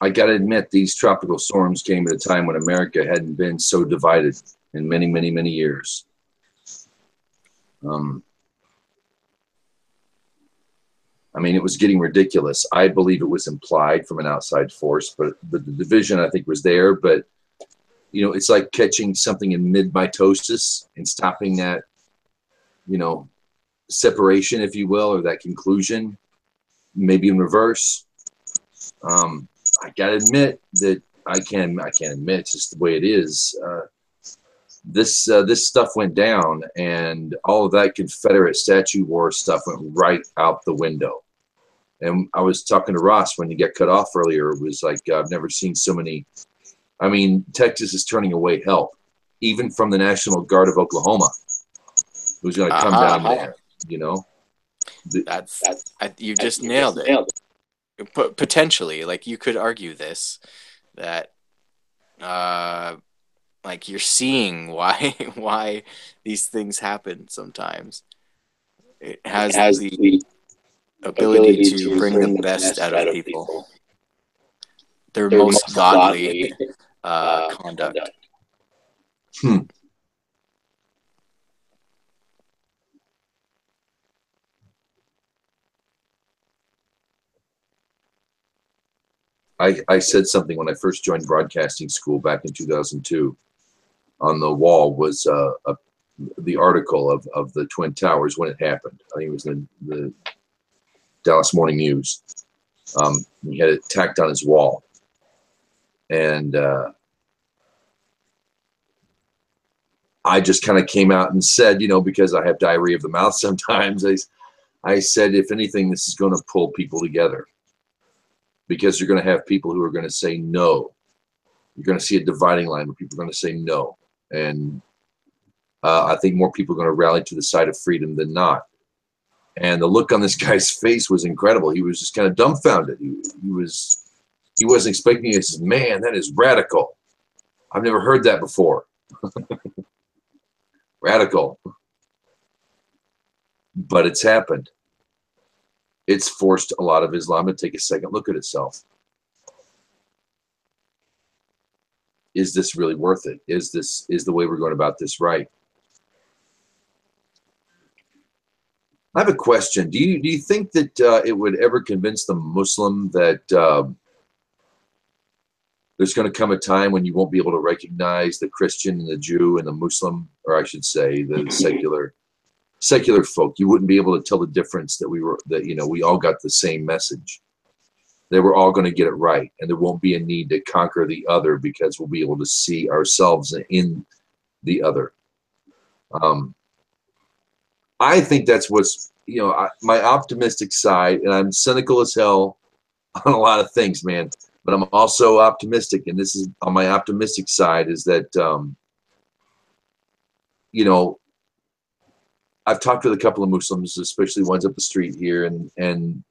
I got to admit, these tropical storms came at a time when America hadn't been so divided in many, many, many years. I mean, it was getting ridiculous. I believe it was implied from an outside force, but the division, I think, was there. But, you know, it's like catching something in mid-mitosis and stopping that, you know, separation, if you will, or that conclusion, maybe in reverse. I gotta admit that I can't admit, it's just the way it is. This stuff went down, and all of that Confederate statue war stuff went right out the window. And I was talking to Ross when he got cut off earlier. It was like, I've never seen so many. I mean, Texas is turning away help, even from the National Guard of Oklahoma, who's going to come down there. You know, You just nailed it. Potentially, like you could argue this, that like you're seeing why these things happen sometimes. It has the ability to bring the best out of people. Their most godly conduct. I said something when I first joined broadcasting school back in 2002. On the wall was the article of the Twin Towers when it happened. I think it was the Dallas Morning News. He had it tacked on his wall. And I just kind of came out and said, you know, because I have diarrhea of the mouth sometimes, I said, if anything, this is going to pull people together. Because you're going to have people who are going to say no. You're going to see a dividing line where people are going to say no. And I think more people are going to rally to the side of freedom than not. And the look on this guy's face was incredible. He was just kind of dumbfounded. He wasn't expecting it. He says, man, that is radical. I've never heard that before. Radical. But it's happened. It's forced a lot of Islam to take a second look at itself. Is this really worth it? Is the way we're going about this right? I have a question. Do you think that it would ever convince the Muslim that there's going to come a time when you won't be able to recognize the Christian and the Jew and the Muslim, or I should say the secular folk? You wouldn't be able to tell the difference that we all got the same message. They were all going to get it right, and there won't be a need to conquer the other because we'll be able to see ourselves in the other. I think that's what's, my optimistic side, and I'm cynical as hell on a lot of things, man, but I'm also optimistic, and this is on my optimistic side, is that, I've talked with a couple of Muslims, especially ones up the street here, and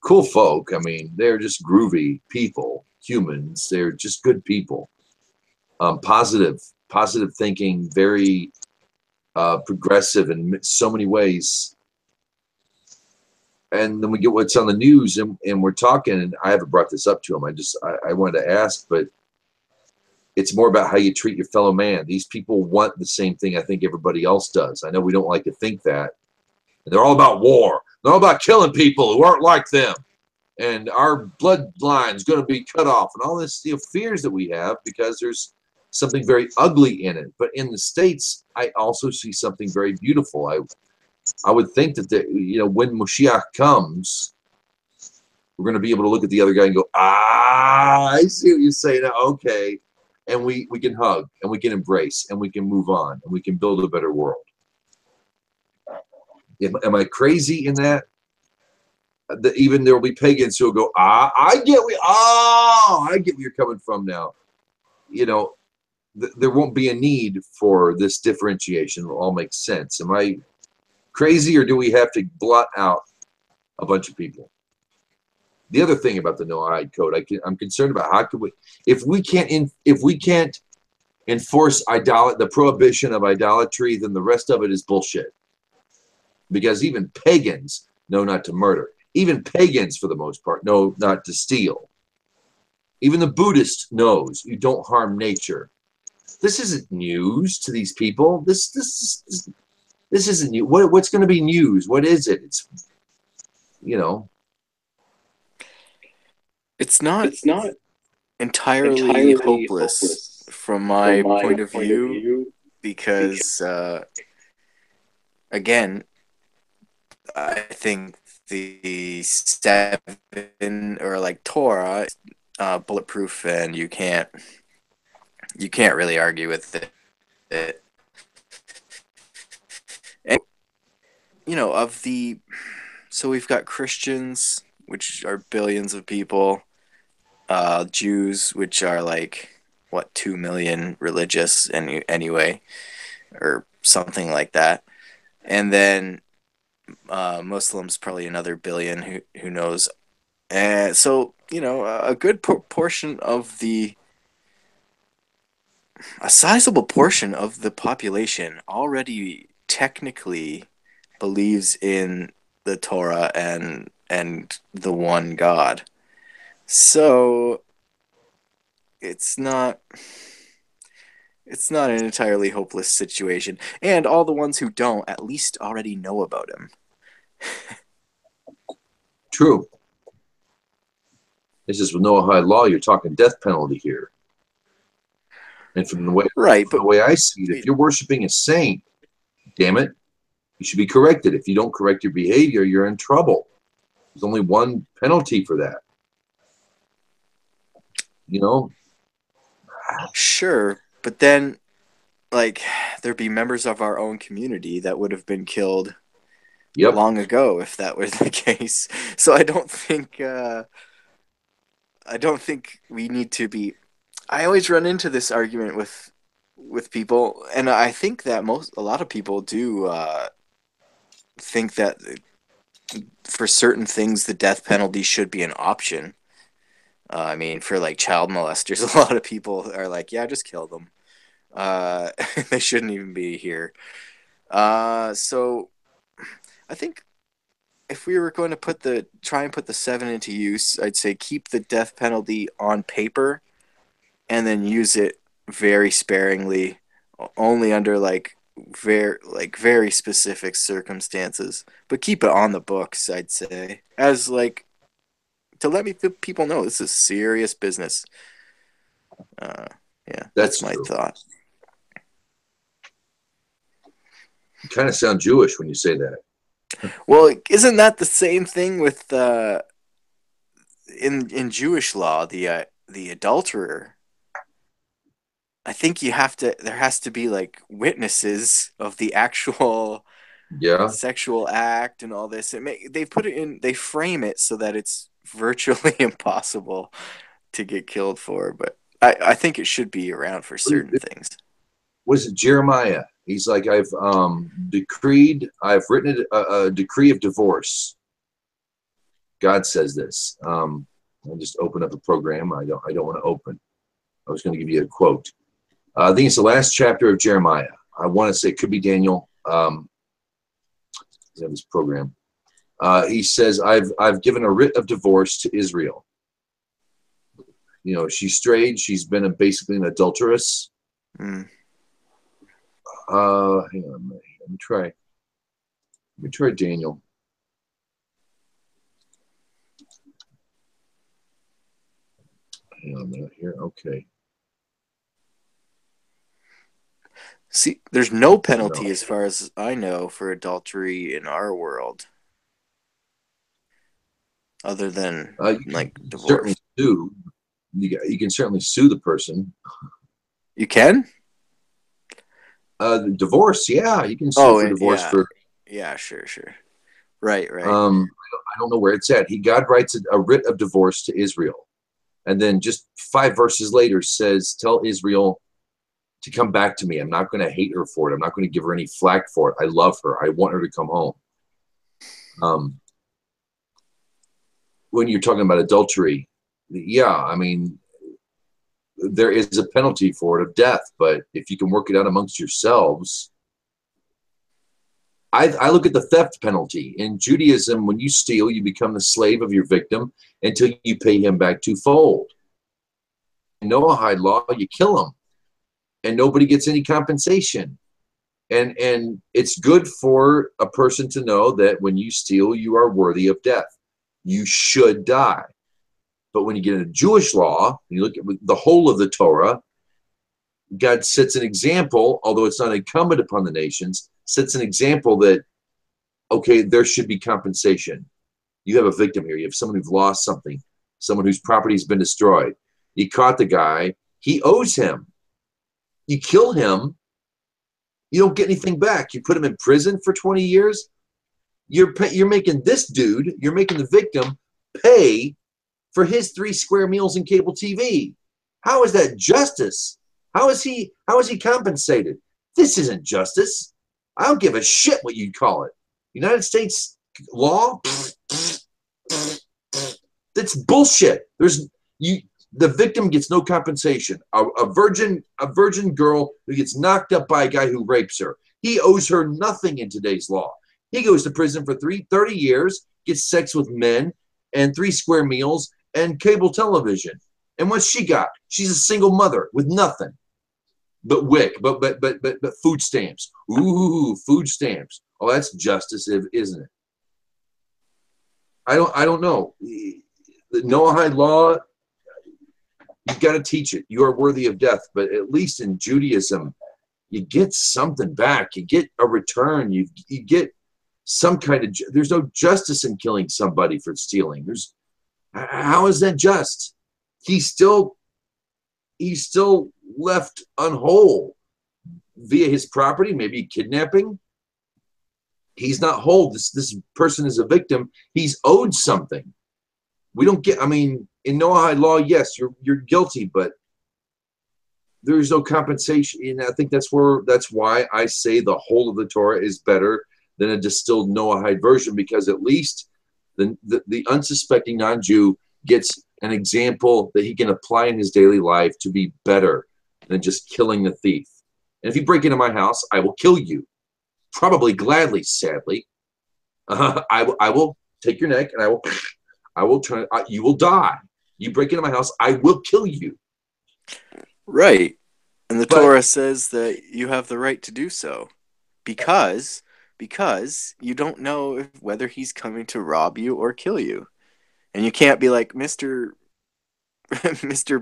cool folk. I mean, they're just groovy people, humans. They're just good people. Positive thinking, very progressive in so many ways. And then we get what's on the news, and we're talking, and I haven't brought this up to them. I wanted to ask, but it's more about how you treat your fellow man. These people want the same thing I think everybody else does. I know we don't like to think that, And they're all about war. They're all about killing people who aren't like them. And our bloodline's going to be cut off. And all this, fears that we have because there's something very ugly in it. But in the States, I also see something very beautiful. I would think that when Moshiach comes, we're going to be able to look at the other guy and go, I see what you're saying. Okay. And we can hug and we can embrace and we can move on and we can build a better world. Am I crazy in that? Even there will be pagans who will go, I get where you're coming from now. There won't be a need for this differentiation. It'll all make sense. Am I crazy, or do we have to blot out a bunch of people? The other thing about the Noahide Code, I'm concerned about how could we, if we can't enforce the prohibition of idolatry, then the rest of it is bullshit. Because even pagans know not to murder. Even pagans, for the most part, know not to steal. Even the Buddhist knows you don't harm nature. This isn't news to these people. This isn't new. What's going to be news? What is it? It's It's not entirely hopeless from my point of view, because again, I think the 7 or like Torah bulletproof, and you can't really argue with it. And so we've got Christians, which are billions of people, Jews, which are like 2 million religious anyway, or something like that, and then Muslims probably another billion, who knows. And so a good portion of a sizable portion of the population already technically believes in the Torah and the one God. So it's not an entirely hopeless situation, and all the ones who don't at least already know about him. true. It's just with Noahide law, you're talking death penalty here. And from the way I see it, if you're worshiping a saint, damn it, you should be corrected. If you don't correct your behavior, you're in trouble. There's only one penalty for that. Sure, but then, there'd be members of our own community that would have been killed long ago if that was the case. So I don't think we need to be. I always run into this argument with people, and I think that a lot of people do think that for certain things the death penalty should be an option. I mean, for child molesters, a lot of people are like, yeah, just kill them. They shouldn't even be here. So I think if we were going to try and put the 7 into use, I'd say keep the death penalty on paper and then use it very sparingly, only under very specific circumstances. But keep it on the books, I'd say, as to let people know this is serious business. Yeah, that's my thought. You kind of sound Jewish when you say that. Well, isn't that the same thing with in Jewish law, the adulterer? I think there has to be witnesses of the actual sexual act and all this. They frame it so that it's virtually impossible to get killed for, but I think it should be around for certain things. Was it Jeremiah? He's like, I've written a decree of divorce. God says this. I'll just open up a program. I don't want to open. I was going to give you a quote. I think it's the last chapter of Jeremiah. I want to say it could be Daniel. This program. He says, I've given a writ of divorce to Israel. She strayed. She's been basically an adulteress. Mm. Hang on, let me try. me try Daniel. Hang on a minute here. Okay. See, there's no penalty as far as I know for adultery in our world, other than like divorce. Certainly sue. You can certainly sue the person. You can? Divorce, yeah, you can sue for divorce for. Yeah, sure. Right. I don't know where it's at. God writes a writ of divorce to Israel, and then just 5 verses later says, "Tell Israel to come back to me. I'm not going to hate her for it. I'm not going to give her any flack for it. I love her. I want her to come home." When you're talking about adultery, yeah, I mean, there is a penalty for it of death, but if you can work it out amongst yourselves, I look at the theft penalty. In Judaism, when you steal, you become the slave of your victim until you pay him back twofold. In Noahide law, you kill him, and nobody gets any compensation. And it's good for a person to know that when you steal, you are worthy of death. You should die. But when you get into Jewish law, you look at the whole of the Torah, God sets an example, although it's not incumbent upon the nations, sets an example that, okay, there should be compensation. You have a victim here. You have someone who's lost something, someone whose property has been destroyed. You caught the guy. He owes him. You kill him. You don't get anything back. You put him in prison for 20 years. You're making this dude, you're making the victim pay for his 3 square meals in cable TV. How is that justice? How is he compensated? This isn't justice. I don't give a shit what you call it. United States law? That's bullshit. The victim gets no compensation. A virgin girl who gets knocked up by a guy who rapes her, he owes her nothing in today's law. He goes to prison for 30 years, gets sex with men, and 3 square meals, and cable television. And what's she got? She's a single mother with nothing but WIC, but food stamps. Ooh, food stamps. Oh, that's justice, isn't it? I don't know. The Noahide law, you've got to teach it. You are worthy of death, but at least in Judaism, you get something back. You get a return. You get some kind of. There's no justice in killing somebody for stealing. How is that just? He's still left unwhole via his property, maybe kidnapping. He's not whole. This person is a victim. He's owed something. We don't get. I mean, in Noahide law, yes, you're guilty, but there is no compensation. And I think that's why I say the whole of the Torah is better than a distilled Noahide version, because at least the unsuspecting non-Jew gets an example that he can apply in his daily life to be better than just killing the thief. And if you break into my house, I will kill you, probably gladly, sadly. I will take your neck and I will try. You will die. You break into my house, I will kill you. Right. And the Torah says that you have the right to do so because you don't know whether he's coming to rob you or kill you. And you can't be like, Mr.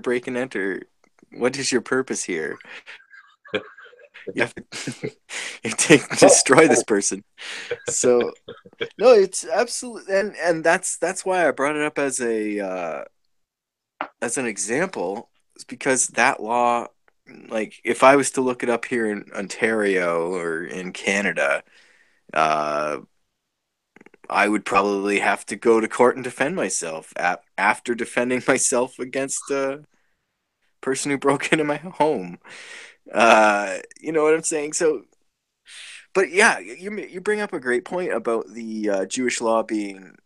Break and Enter, what is your purpose here? You have to destroy this person. So no, it's absolutely, and that's why I brought it up as an example, is because that law, like if I was to look it up here in Ontario or in Canada, I would probably have to go to court and defend myself after defending myself against a person who broke into my home. You know what I'm saying? So, but yeah, you bring up a great point about the Jewish law being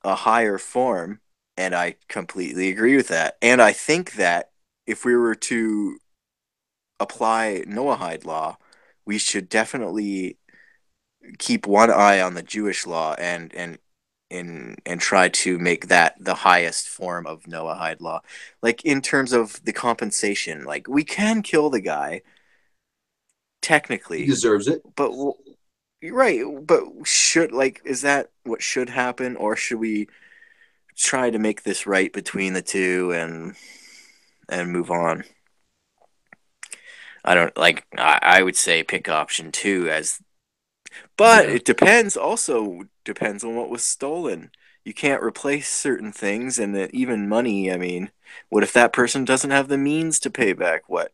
a higher form, and I completely agree with that. And I think that if we were to apply Noahide law, we should definitely keep one eye on the Jewish law and try to make that the highest form of Noahide law. Like in terms of the compensation, like we can kill the guy technically. He deserves it. But right, but is that what should happen, or should we try to make this right between the two and move on? I don't like. I would say pick option two as, but Yeah. it depends. Also depends on what was stolen. You can't replace certain things, and that even money. I mean, what if that person doesn't have the means to pay back what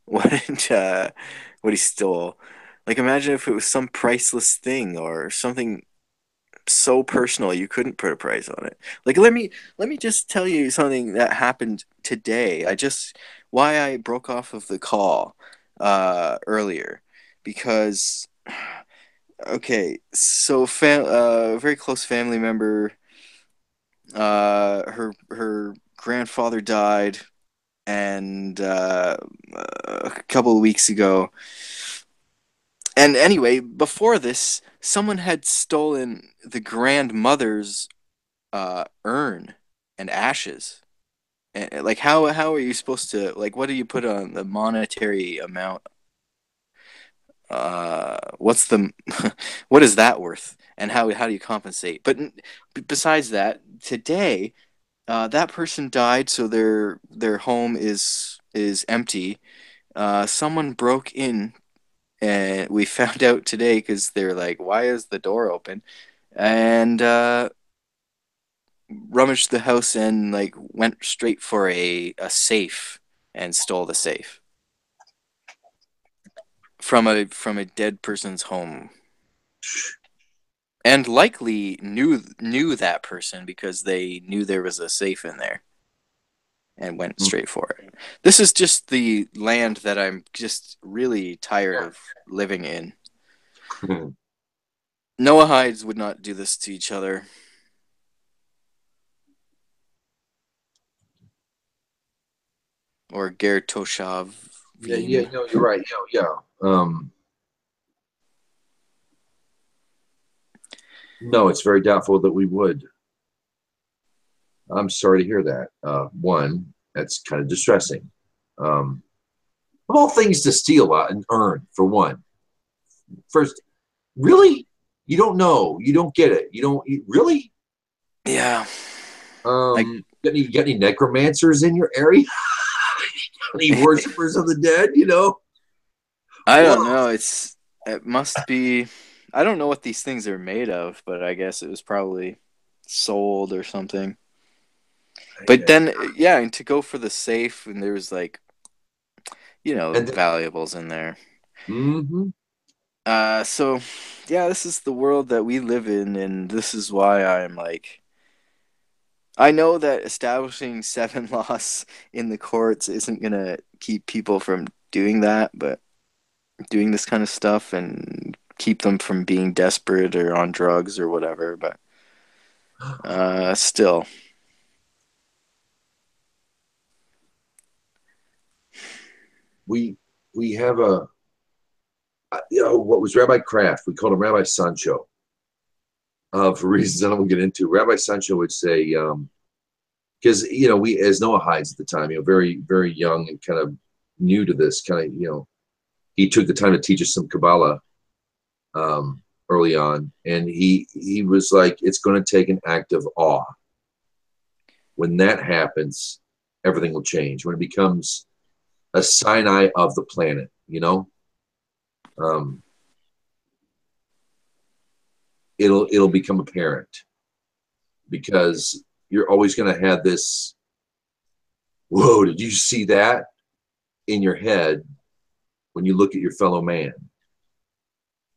what he stole? Like, imagine if it was some priceless thing or something so personal you couldn't put a price on it. Like, let me just tell you something that happened today. Why I broke off of the call earlier, because okay, so very close family member, her grandfather died, and a couple of weeks ago. And anyway, before this, someone had stolen the grandmother's urn and ashes. And, like, how are you supposed to, like, what do you put on the monetary amount? What's the what is that worth? And how do you compensate? But besides that, today, that person died, so their home is empty. Someone broke in, and we found out today because they're like, "Why is the door open?" And rummaged the house and like went straight for a safe and stole the safe from a dead person's home, and likely knew that person because they knew there was a safe in there and went straight for it. This is just the land that I'm just really tired of living in. Noahides would not do this to each other. Or Gertoshav. Yeah, no, you're right. Yeah. No, it's very doubtful that we would. I'm sorry to hear that. One, that's kind of distressing. Of all things to steal and earn, for one. First, really? You don't know. You don't get it. Really? Yeah. Got any necromancers in your area? Any worshippers of the dead? I Whoa. don't know. It must be. I don't know what these things are made of, but I guess it was probably sold or something. But then, yeah, and to go for the safe, and there was like, And valuables in there. mm-hmm. So, yeah, this is the world that we live in, and this is why I'm like, I know that establishing seven laws in the courts isn't gonna keep people from doing that, but doing this kind of stuff and keep them from being desperate or on drugs or whatever. But still, we have what was Rabbi Kraft? We called him Rabbi Sancho. For reasons I don't want to get into. Rabbi Sancho would say, because we as Noahides at the time, very very young and kind of new to this kind of, he took the time to teach us some Kabbalah early on, and he was like, it's going to take an act of awe. When that happens, everything will change. When it becomes a Sinai of the planet, it'll become apparent, because you're always going to have this, whoa, did you see that, in your head when you look at your fellow man.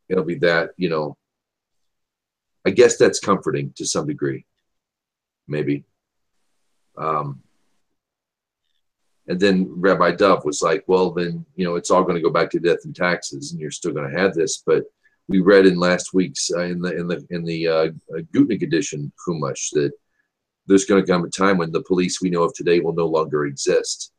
It'll be that, I guess that's comforting to some degree, maybe. And then Rabbi Dove was like, well, then, it's all going to go back to death and taxes, and you're still going to have this. But we read in last week's in the Gutnick edition Chumash that there's going to come a time when the police we know of today will no longer exist.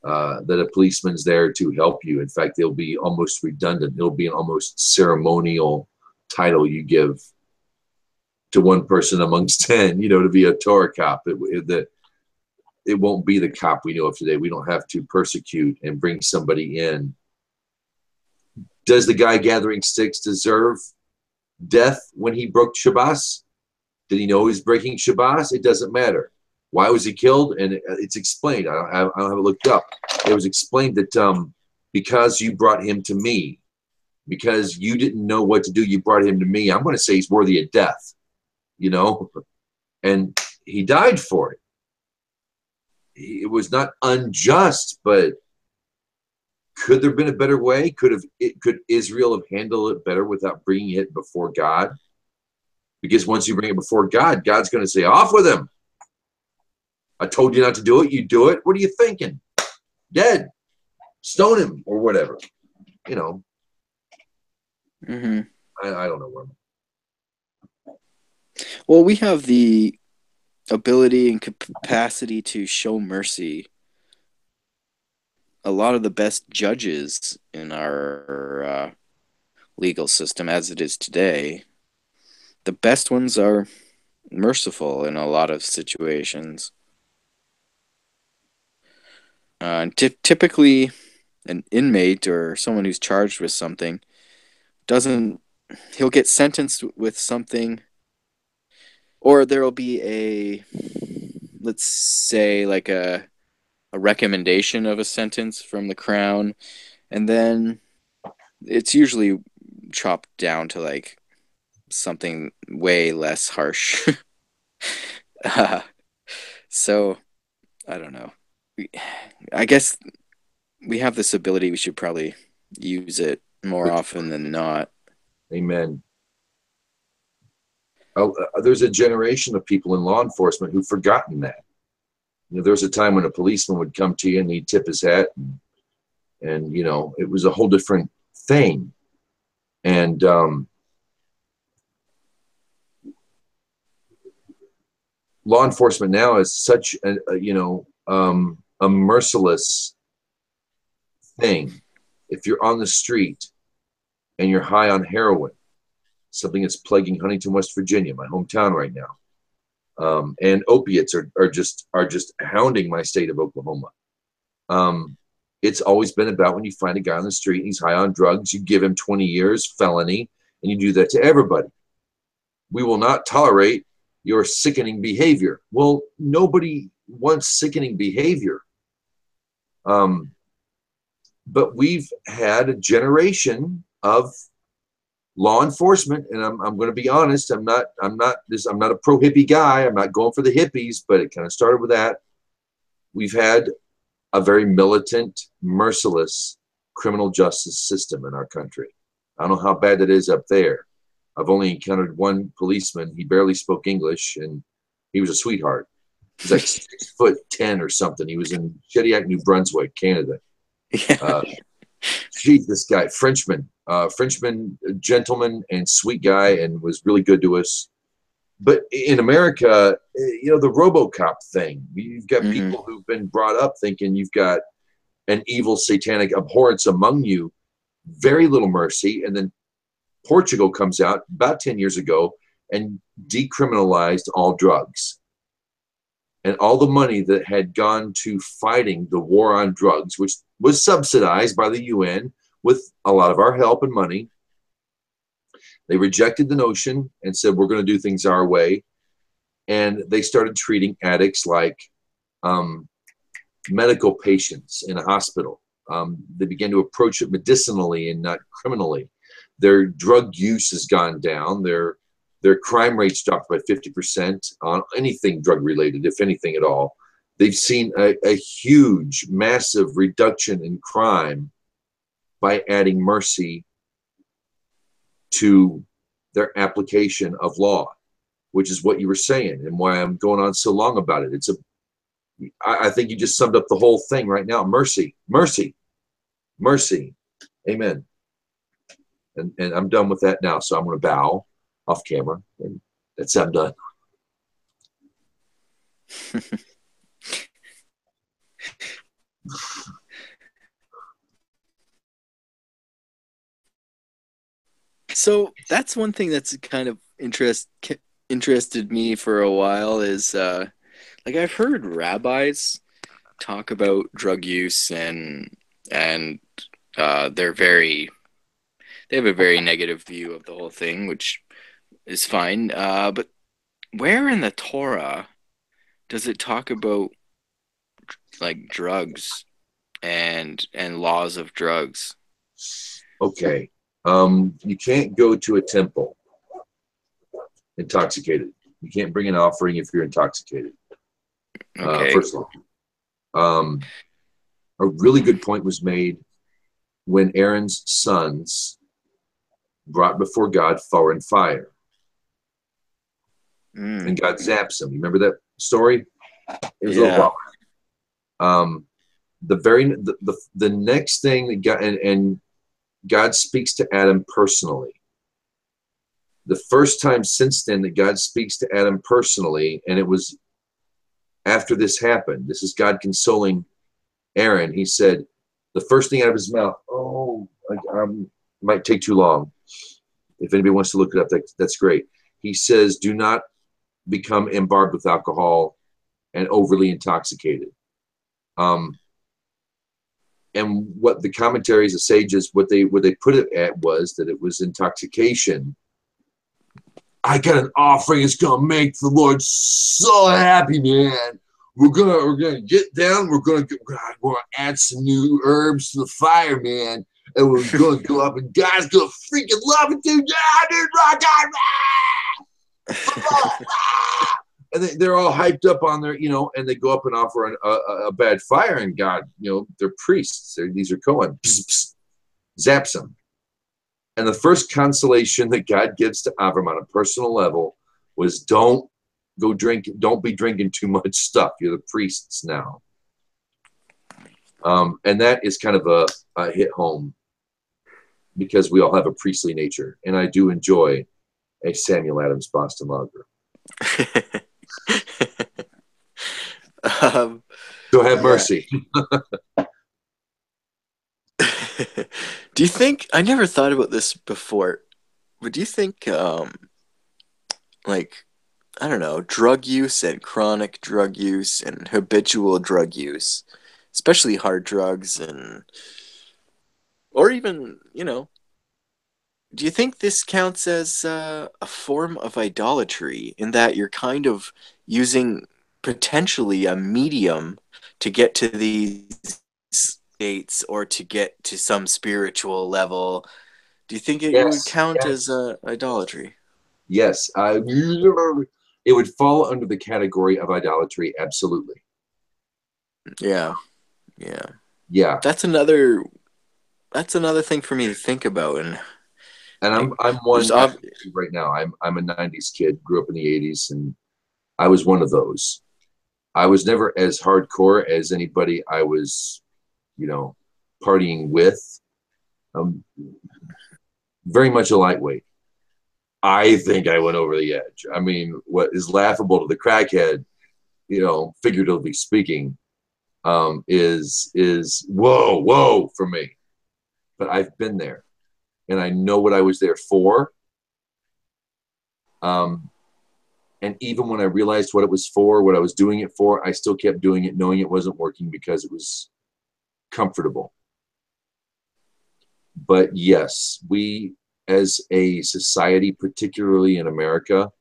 That a policeman's there to help you. In fact, they'll be almost redundant. It'll be an almost ceremonial title you give to one person amongst 10, to be a Torah cop. It won't be the cop we know of today. We don't have to persecute and bring somebody in Does the guy gathering sticks deserve death when he broke Shabbos? Did he know he was breaking Shabbos? It doesn't matter. Why was he killed? And it's explained. I don't have it looked up. It was explained that because you brought him to me, because you didn't know what to do, you brought him to me. I'm going to say he's worthy of death, you know? And he died for it. It was not unjust, but could there have been a better way? Could Israel have handled it better without bringing it before God? Because once you bring it before God, God's going to say, off with him. I told you not to do it. You do it. What are you thinking? Dead. Stone him or whatever. You know. Mm-hmm. I don't know where. Well, we have the ability and capacity to show mercy. A lot of the best judges in our legal system, as it is today, the best ones are merciful in a lot of situations. Typically, an inmate or someone who's charged with something he'll get sentenced with something, or there'll be let's say, like a recommendation of a sentence from the Crown, and then it's usually chopped down to like something way less harsh. So I don't know. I guess we have this ability. We should probably use it more often than not. Amen. There's a generation of people in law enforcement who've forgotten that. You know, there was a time when a policeman would come to you and he'd tip his hat, and you know, it was a whole different thing. And law enforcement now is such a merciless thing. If you're on the street and you're high on heroin, something that's plaguing Huntington, West Virginia, my hometown right now, and opiates are just hounding my state of Oklahoma. It's always been about when you find a guy on the street and he's high on drugs, you give him 20 years felony, and you do that to everybody. We will not tolerate your sickening behavior. Well, nobody wants sickening behavior. But we've had a generation of law enforcement, and I'm going to be honest. I'm not a pro hippie guy. I'm not going for the hippies, but it kind of started with that. We've had a very militant, merciless criminal justice system in our country. I don't know how bad it is up there. I've only encountered one policeman. He barely spoke English, and he was a sweetheart. He's like 6'10" or something. He was in Shediac, New Brunswick, Canada. Yeah. Geez, this guy, Frenchman, gentleman and sweet guy, and was really good to us. But in America, you know, the RoboCop thing, you've got people who've been brought up thinking you've got an evil satanic abhorrence among you, very little mercy. And then Portugal comes out about 10 years ago and decriminalized all drugs. And all the money that had gone to fighting the war on drugs, which was subsidized by the UN with a lot of our help and money, they rejected the notion and said, we're going to do things our way. And they started treating addicts like medical patients in a hospital. They began to approach it medicinally and not criminally. Their drug use has gone down. Their crime rates dropped by 50% on anything drug related, if anything at all. They've seen a huge, massive reduction in crime by adding mercy to their application of law, which is what you were saying and why I'm going on so long about it. I think you just summed up the whole thing right now. Mercy, mercy, mercy. Amen. And I'm done with that now. So I'm going to bow off camera, and that's I'm done. So that's one thing that's kind of interested me for a while is like I've heard rabbis talk about drug use and they're very they have a very negative view of the whole thing, which is fine. But where in the Torah does it talk about like drugs and laws of drugs? Okay. You can't go to a temple intoxicated. You can't bring an offering if you're intoxicated. Okay. First of all, a really good point was made when Aaron's sons brought before God foreign fire, and God zaps them. You remember that story? It was a little while. The next thing that God and God speaks to Adam personally. The first time since then that God speaks to Adam personally, and it was after this happened. This is God consoling Aaron. He said, the first thing out of his mouth, might take too long. If anybody wants to look it up, that's great. He says, do not become imbibed with alcohol and overly intoxicated. And what the commentaries, the sages, what they put it at was that it was intoxication. I got an offering. It's gonna make the Lord so happy, man. We're gonna get down. We're gonna add some new herbs to the fire, man. And we're gonna go up, and God's gonna freaking love it, dude. Yeah, dude, rock on. And they're all hyped up on their, and they go up and offer a bad fire, and God, they're priests. These are Kohen. Zaps them. And the first consolation that God gives to Avram on a personal level was don't be drinking too much stuff. You're the priests now. And that is kind of a hit home because we all have a priestly nature. And I do enjoy a Samuel Adams Boston Lager. So have mercy. Do you think, I never thought about this before, but do you think, like, I don't know, drug use and chronic drug use and habitual drug use, especially hard drugs or even, do you think this counts as a form of idolatry in that you're kind of using potentially a medium to get to these states or to get to some spiritual level? Do you think it would count as idolatry? Yes. It would fall under the category of idolatry, absolutely. Yeah. That's another thing for me to think about. And I'm one right now. I'm a 90s kid, grew up in the 80s, and I was one of those. I was never as hardcore as anybody I was, partying with. Very much a lightweight. I think I went over the edge. I mean, what is laughable to the crackhead, figuratively speaking, is whoa for me. But I've been there, and I know what I was there for. And even when I realized what it was for, what I was doing it for, I still kept doing it, knowing it wasn't working because it was comfortable. But yes, we as a society, particularly in America,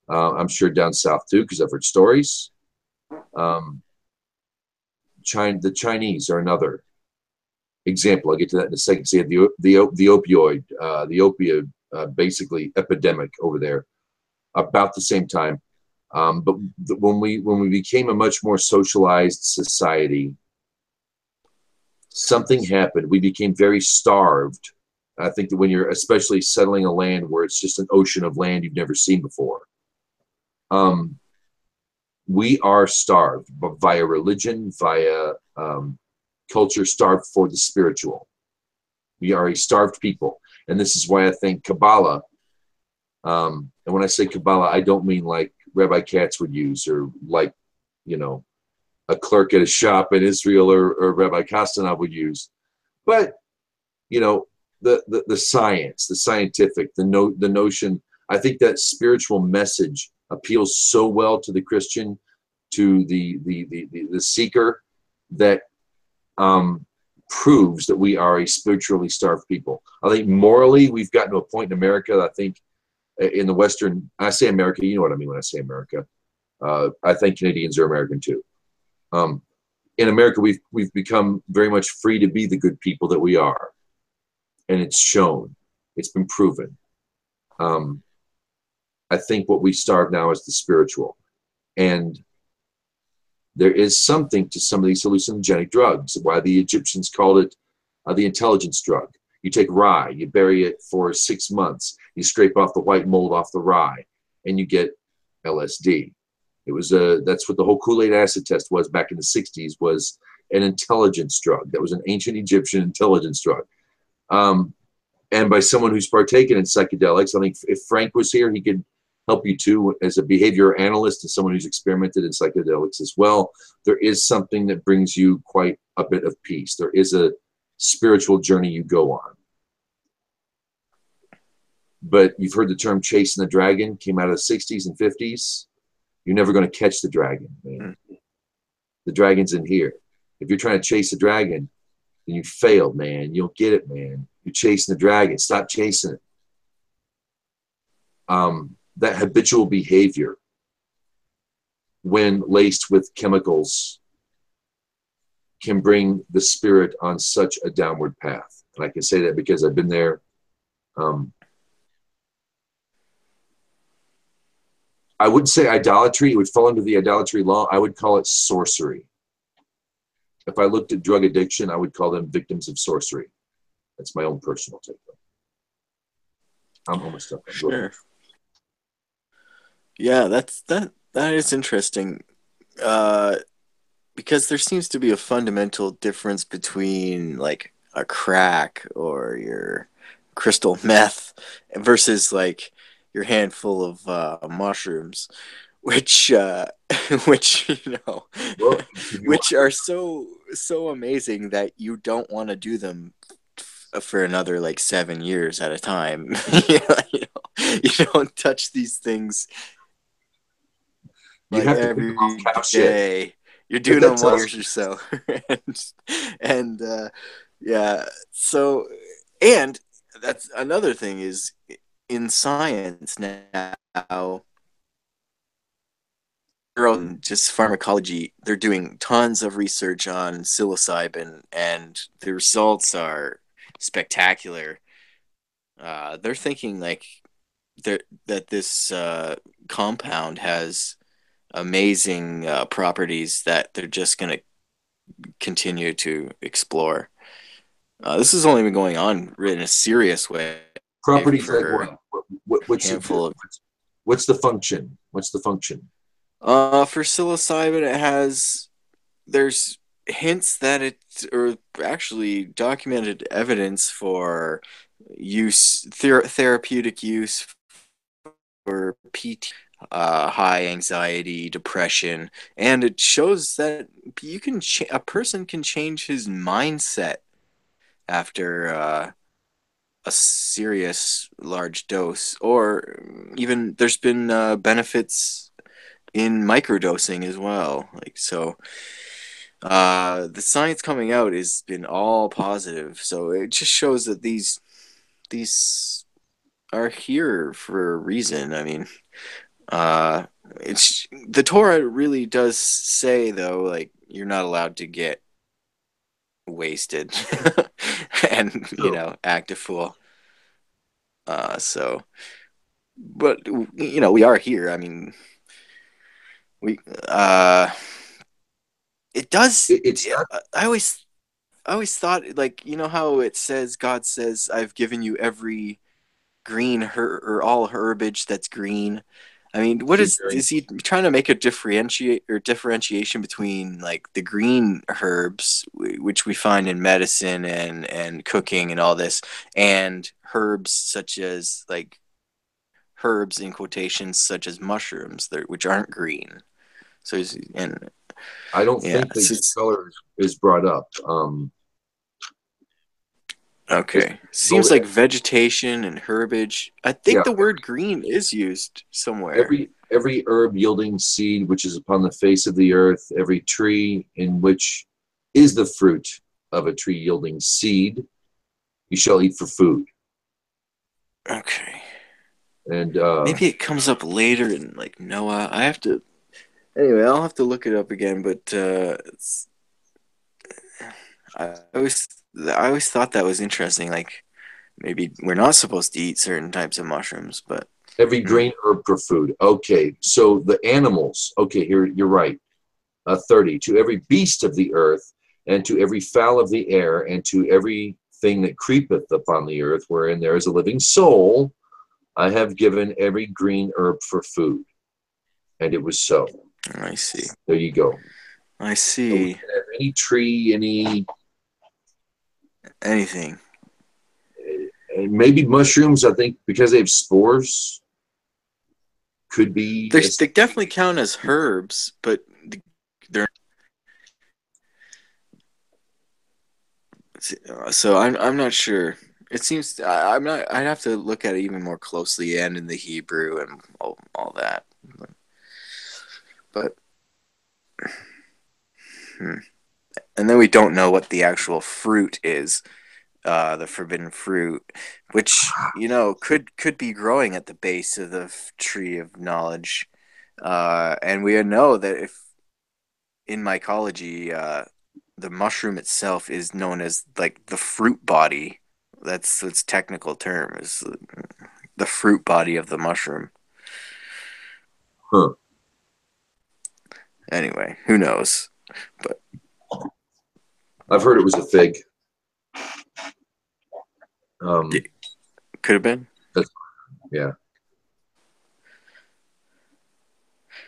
I'm sure down south too, because I've heard stories. The Chinese are another example. I'll get to that in a second. So you have the opioid, basically epidemic over there, about the same time. But when we became a much more socialized society, something happened. We became very starved. I think that when you're especially settling a land where it's just an ocean of land you've never seen before, we are starved, but via religion, via culture, starved for the spiritual. We are a starved people. And this is why I think Kabbalah, and when I say Kabbalah, I don't mean like Rabbi Katz would use, or like, a clerk at a shop in Israel or Rabbi Kostanov would use. But, the science, the scientific, the notion, I think that spiritual message appeals so well to the Christian, to the seeker, that proves that we are a spiritually starved people. I think morally, we've gotten to a point in America, I think in the Western, I say America, you know what I mean when I say America. I think Canadians are American too. In America, we've become very much free to be the good people that we are. And it's shown. It's been proven. I think what we starve now is the spiritual. And there is something to some of these hallucinogenic drugs, why the Egyptians called it the intelligence drug. You take rye, you bury it for 6 months, you scrape off the white mold off the rye, and you get LSD. It was that's what the whole Kool-Aid acid test was back in the 60s, was an intelligence drug. That was an ancient Egyptian intelligence drug. And by someone who's partaken in psychedelics, I think if Frank was here, he could help you too, as a behavior analyst and someone who's experimented in psychedelics as well. There is something that brings you quite a bit of peace. There is a spiritual journey you go on. But you've heard the term chasing the dragon, came out of the 60s and 50s. You're never going to catch the dragon, man. The dragon's in here. If you're trying to chase the dragon, then you failed, man. You don't get it, man. You're chasing the dragon. Stop chasing it. That habitual behavior, when laced with chemicals, can bring the spirit on such a downward path. And I can say that because I've been there. I wouldn't say idolatry. It would fall under the idolatry law. I would call it sorcery. If I looked at drug addiction, I would call them victims of sorcery. That's my own personal take. I'm almost done. Sure. Yeah, that is interesting. Because there seems to be a fundamental difference between like a crack or your crystal meth versus like your handful of mushrooms, which which Well, which are so amazing that you don't want to do them for another like 7 years at a time. You don't touch these things you like have to every pick them off cow shit. day. You're doing That's them us. years or so. and yeah, so, and that's another thing is in science now, just pharmacology, they're doing tons of research on psilocybin, and the results are spectacular. They're thinking like that this compound has amazing properties that they're just going to continue to explore. This has only been going on in a serious way. Properties like for what? What's handful of what's the function? What's the function? for psilocybin, there's hints that or actually documented evidence for therapeutic use for PT, high anxiety, depression, and it shows that a person can change his mindset after a serious large dose, or even there's been benefits in microdosing as well. Like so, the science coming out has been all positive. So it just shows that these are here for a reason. I mean, it's the Torah really does say though, like you're not allowed to get wasted and act a fool. So, but we are here. I mean, we it does. It's not. I always thought, like, how it says, God says, I've given you every green or all herbage that's green. I mean, what is he trying to make a differentiation between like the green herbs, which we find in medicine and cooking and all this, and herbs such as like herbs in quotations such as mushrooms, which aren't green. So I don't think the color is brought up. Okay. Seems like vegetation and herbage. I think the word green is used somewhere. Every herb yielding seed which is upon the face of the earth, every tree in which is the fruit of a tree yielding seed, you shall eat for food. Okay. And maybe it comes up later in like Noah. I have to. Anyway, I'll have to look it up again. But I always thought that was interesting. Like maybe we're not supposed to eat certain types of mushrooms, but every green herb for food. Okay, so the animals. Okay, here you're right. 30, to every beast of the earth, and to every fowl of the air, and to every thing that creepeth upon the earth, wherein there is a living soul, I have given every green herb for food. And it was so. I see. There you go. I So we see. can have any tree, Anything. maybe mushrooms, I think, because they have spores, could be. They definitely count as herbs, but they're. So I'm not sure. It seems I'm not. I'd have to look at it even more closely and in the Hebrew and all that. But and then we don't know what the actual fruit is, the forbidden fruit, which could be growing at the base of the tree of knowledge, and we know that if in mycology, the mushroom itself is known as like the fruit body. That's its technical term, is the fruit body of the mushroom. Huh. Anyway, who knows? But I've heard it was a fig. could have been. Yeah.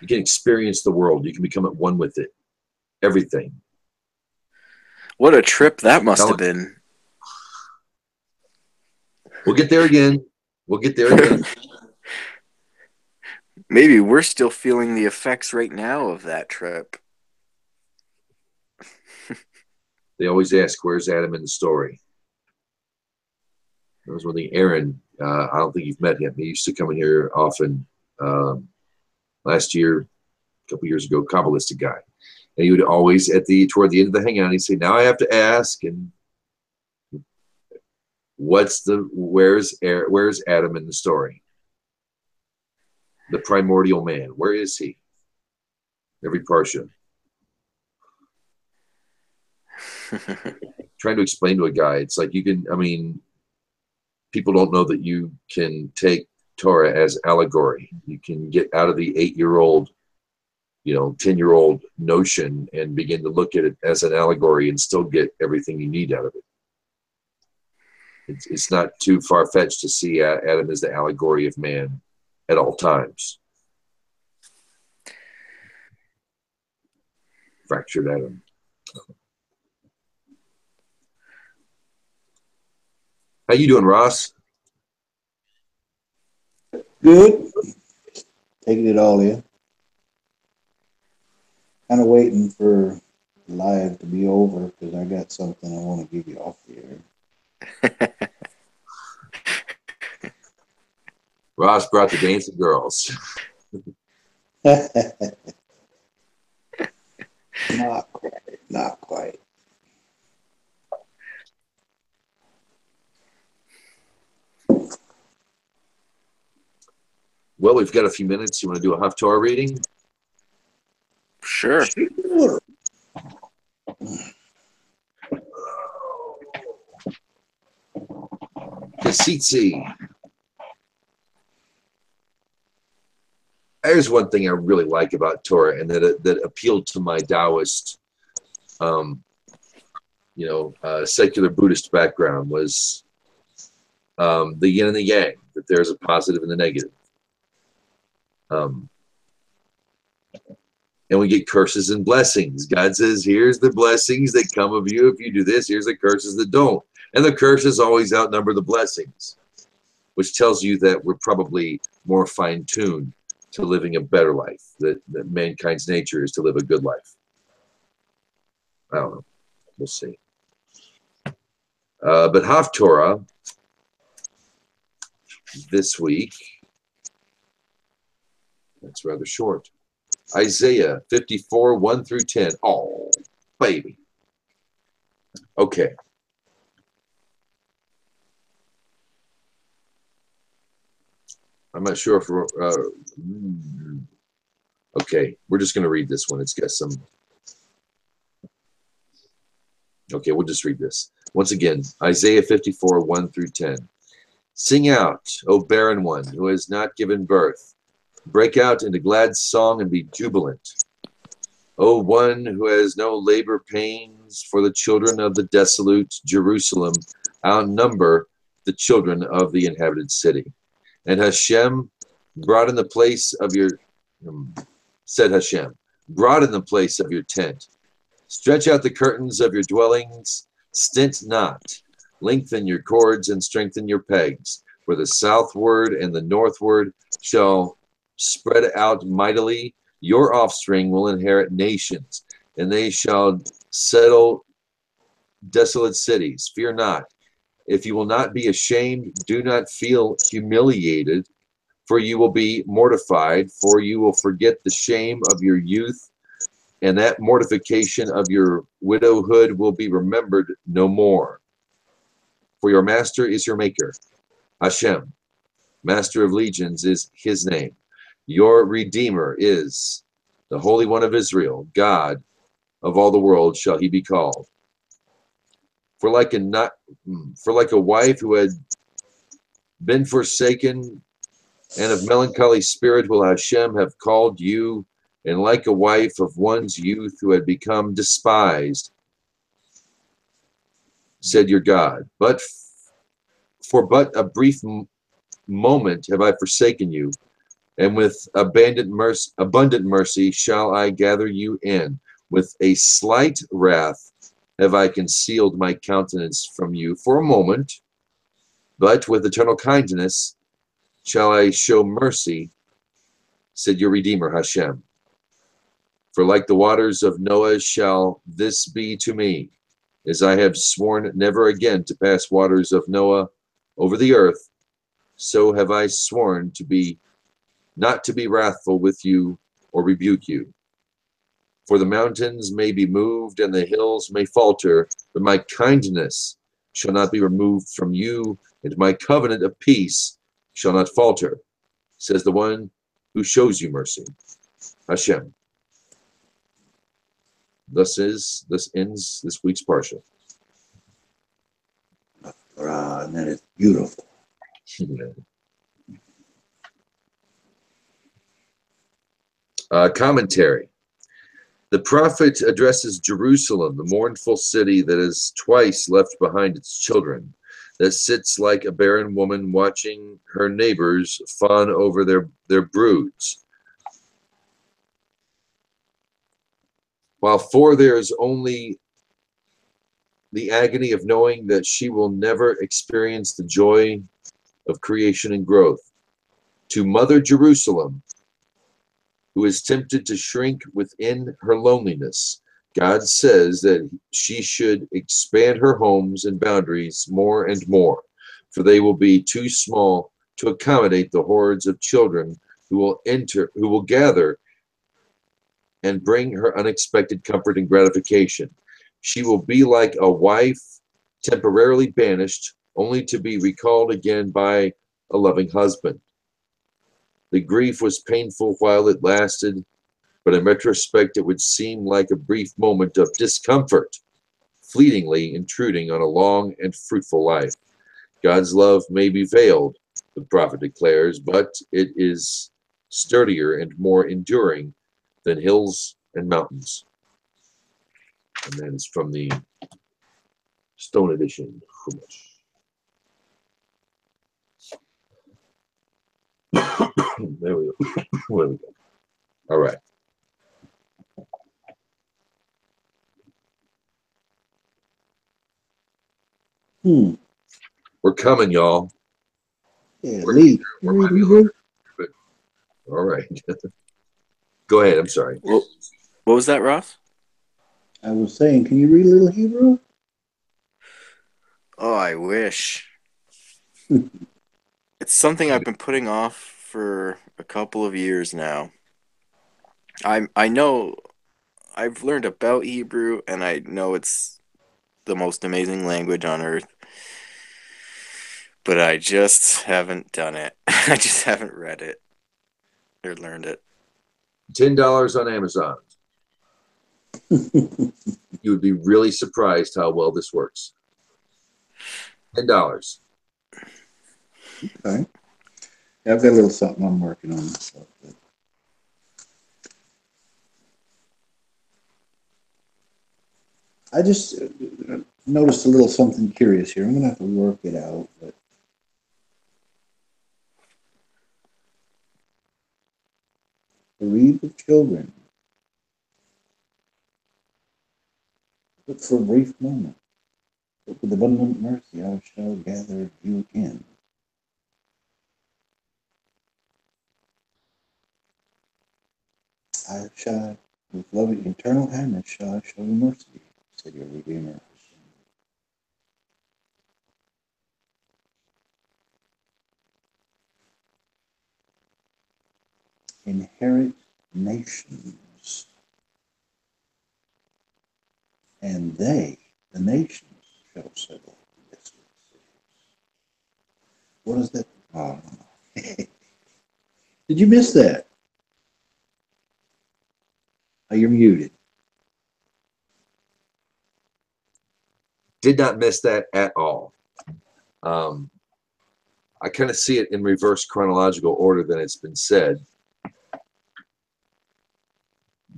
You can experience the world. You can become at one with it. Everything. What a trip that must have been. We'll get there again. Maybe we're still feeling the effects right now of that trip. They always ask, where's Adam in the story? That was one thing. Aaron, I don't think you've met him. He used to come in here often. Last year, a couple years ago, Kabbalistic guy. And he would always, toward the end of the hangout, he'd say, now I have to ask, and where's Adam in the story? The primordial man. Where is he? Every parsha. Trying to explain to a guy, it's like people don't know that you can take Torah as allegory. You can get out of the 8-year-old, 10-year-old notion and begin to look at it as an allegory and still get everything you need out of it. It's not too far-fetched to see Adam as the allegory of man at all times. Fractured Adam. How you doing, Ross? Good. Taking it all in. Kind of waiting for live to be over because I got something I want to give you off the air. Ross brought the dancing girls. Not quite. Well, we've got a few minutes. You want to do a Haftorah reading? Sure. Kasitzi. There's one thing I really like about Torah, and that appealed to my Taoist, secular Buddhist background, was the yin and the yang, that there's a positive and a negative. And we get curses and blessings. God says, here's the blessings that come of you if you do this. Here's the curses that don't. And the curses always outnumber the blessings, which tells you that we're probably more fine-tuned to living a better life, that mankind's nature is to live a good life. I don't know. We'll see. But Haftorah this week, that's rather short. Isaiah 54, 1 through 10. Oh, baby. Okay. I'm not sure if we're, okay, we're just going to read this one. It's got some. Okay, we'll just read this. Once again, Isaiah 54, 1 through 10. Sing out, O barren one who has not given birth. Break out into glad song and be jubilant. O one who has no labor pains, for the children of the desolate Jerusalem outnumber the children of the inhabited city. And Hashem brought in the place of your, said Hashem, brought in the place of your tent. Stretch out the curtains of your dwellings, stint not. Lengthen your cords and strengthen your pegs, for the southward and the northward shall spread out mightily. Your offspring will inherit nations, and they shall settle desolate cities. Fear not. If you will not be ashamed, do not feel humiliated, for you will be mortified, for you will forget the shame of your youth, and that mortification of your widowhood will be remembered no more. For your master is your maker. Hashem, master of legions, is his name. Your Redeemer is the Holy One of Israel. God of all the world shall he be called. For like a wife who had been forsaken and of melancholy spirit will Hashem have called you, and like a wife of one's youth who had become despised, said your God. But for but a brief moment have I forsaken you, and with abundant mercy shall I gather you in. With a slight wrath have I concealed my countenance from you for a moment, but with eternal kindness shall I show mercy, said your Redeemer Hashem. For like the waters of Noah shall this be to me, as I have sworn never again to pass waters of Noah over the earth, so have I sworn to be not to be wrathful with you or rebuke you. For the mountains may be moved and the hills may falter, but my kindness shall not be removed from you, and my covenant of peace shall not falter, says the one who shows you mercy, Hashem. Thus ends this week's parsha. And that is beautiful. Commentary. The prophet addresses Jerusalem, the mournful city that has twice left behind its children, that sits like a barren woman watching her neighbors fawn over their broods. While for there is only the agony of knowing that she will never experience the joy of creation and growth. To Mother Jerusalem, who is tempted to shrink within her loneliness, God says that she should expand her homes and boundaries more and more, for they will be too small to accommodate the hordes of children who will gather and bring her unexpected comfort and gratification. She will be like a wife temporarily banished, only to be recalled again by a loving husband. The grief was painful while it lasted, but in retrospect it would seem like a brief moment of discomfort, fleetingly intruding on a long and fruitful life. God's love may be veiled, the prophet declares, but it is sturdier and more enduring than hills and mountains. And that is from the Stone Edition. There we go. There we go. All right. We're coming, y'all. Yeah, Lee. All right. Go ahead. I'm sorry. Well, what was that, Ross? I was saying, can you read Little Hebrew? Oh, I wish. It's something I've been putting off for a couple of years now. I know I've learned about Hebrew, and I know it's the most amazing language on earth. But I just haven't done it. I just haven't read it or learned it. $10 on Amazon. You would be really surprised how well this works. $10. Okay. Yeah, I've got a little something I'm working on myself. I just noticed a little something curious here. I'm going to have to work it out. But bereaved of children, but for a brief moment, but with abundant mercy I shall gather you in. I shall, with loving eternal kindness, shall I show you mercy, said your Redeemer. Inherit nations, and they, the nations, shall settle in desolate cities. What is that? Oh, did you miss that? Oh, you're muted. Did not miss that at all. I kind of see it in reverse chronological order than it's been said.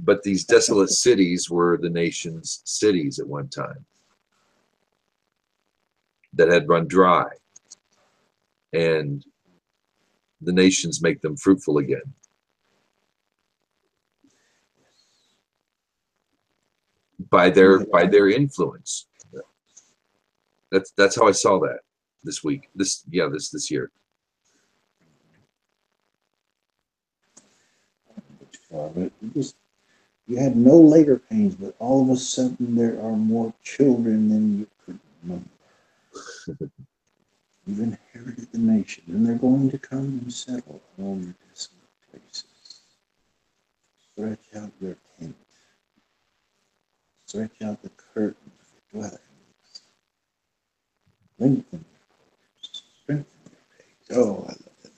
But these desolate cities were the nation's cities at one time that had run dry. And the nations make them fruitful again. By their influence. That's how I saw that this week. This year. You had no later pains, but all of a sudden there are more children than you could remember. You've inherited the nation, and they're going to come and settle in all your desolate places. Stretch out your tent. Stretch out the curtains of your dwellings. Lengthen your cords. Strengthen your pegs. Oh, I love that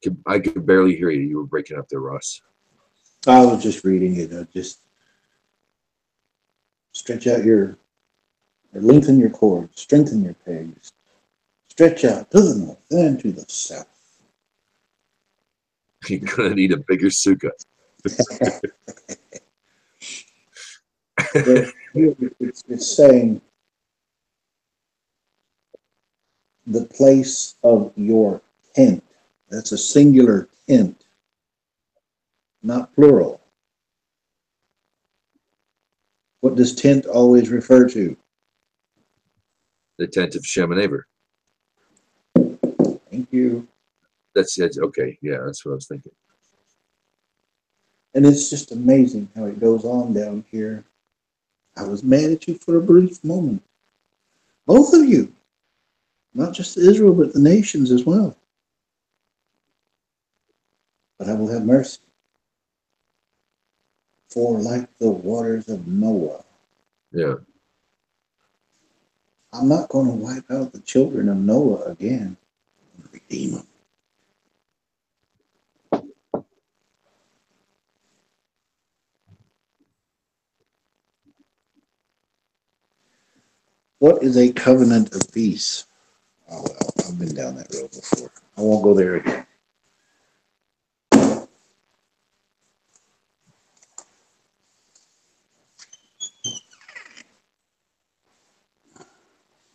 language. I could barely hear you. You were breaking up there, Ross. I was just reading it. Just stretch out or lengthen your cords, strengthen your pegs, stretch out to the north and to the south. You're gonna need a bigger sukkah. It's saying the place of your tent. That's a singular tent, not plural. What does tent always refer to? The tent of Shem and Eber. Thank you. That's it. Okay, yeah, that's what I was thinking. And it's just amazing how it goes on down here. I was mad at you for a brief moment. Both of you. Not just Israel, but the nations as well. But I will have mercy. For like the waters of Noah. Yeah. I'm not going to wipe out the children of Noah again. I'm going to redeem them. What is a covenant of peace? Oh, well, I've been down that road before. I won't go there again.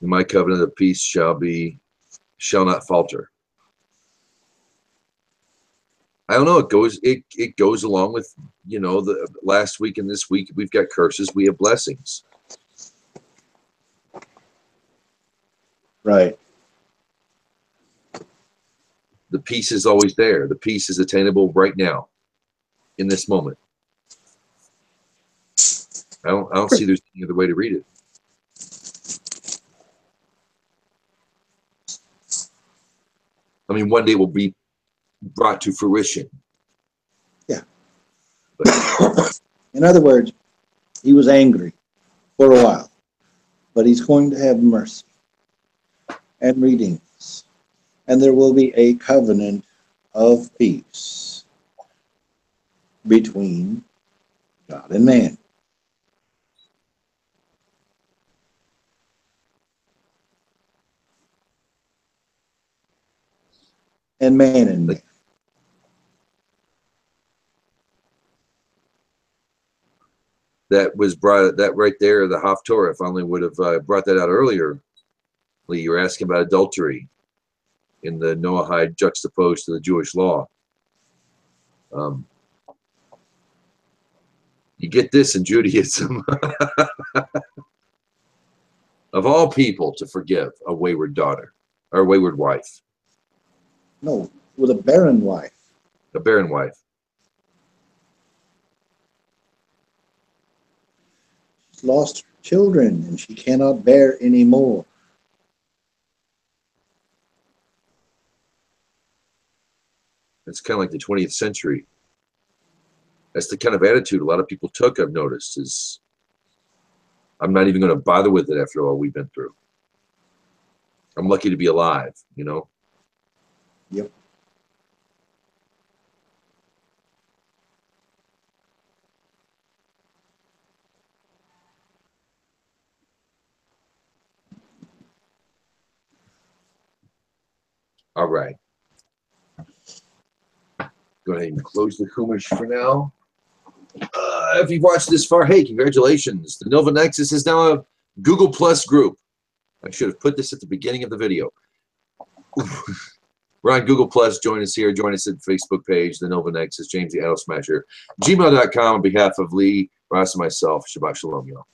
My covenant of peace shall not falter. I don't know. It goes along with, the last week and this week we've got curses, we have blessings. Right. The peace is always there. The peace is attainable right now, in this moment. I don't see there's any other way to read it. I mean, one day will be brought to fruition. Yeah. In other words, he was angry. for a while. But he's going to have mercy and redeem us. And there will be a covenant of peace between God and man. And man and man. That was brought, that right there, the Haftorah, if I only would have brought that out earlier. Lee, you were asking about adultery in the Noahide juxtaposed to the Jewish law. You get this in Judaism. Of all people to forgive a wayward daughter or a wayward wife. No, with a barren wife. A barren wife. She's lost her children and she cannot bear anymore. It's kind of like the 20th century. That's the kind of attitude a lot of people took, I've noticed, is I'm not even going to bother with it after all we've been through. I'm lucky to be alive, you know? Yep. All right. Go ahead and close the Chumash for now. If you've watched this far, hey, congratulations. The Nilvah Nexus is now a Google Plus group. I should have put this at the beginning of the video. We're on Google Plus. Join us here. Join us at the Facebook page, the Nilvah Nexus, James the Idol Smasher. Gmail.com on behalf of Lee, Ross, and myself. Shabbat Shalom, y'all.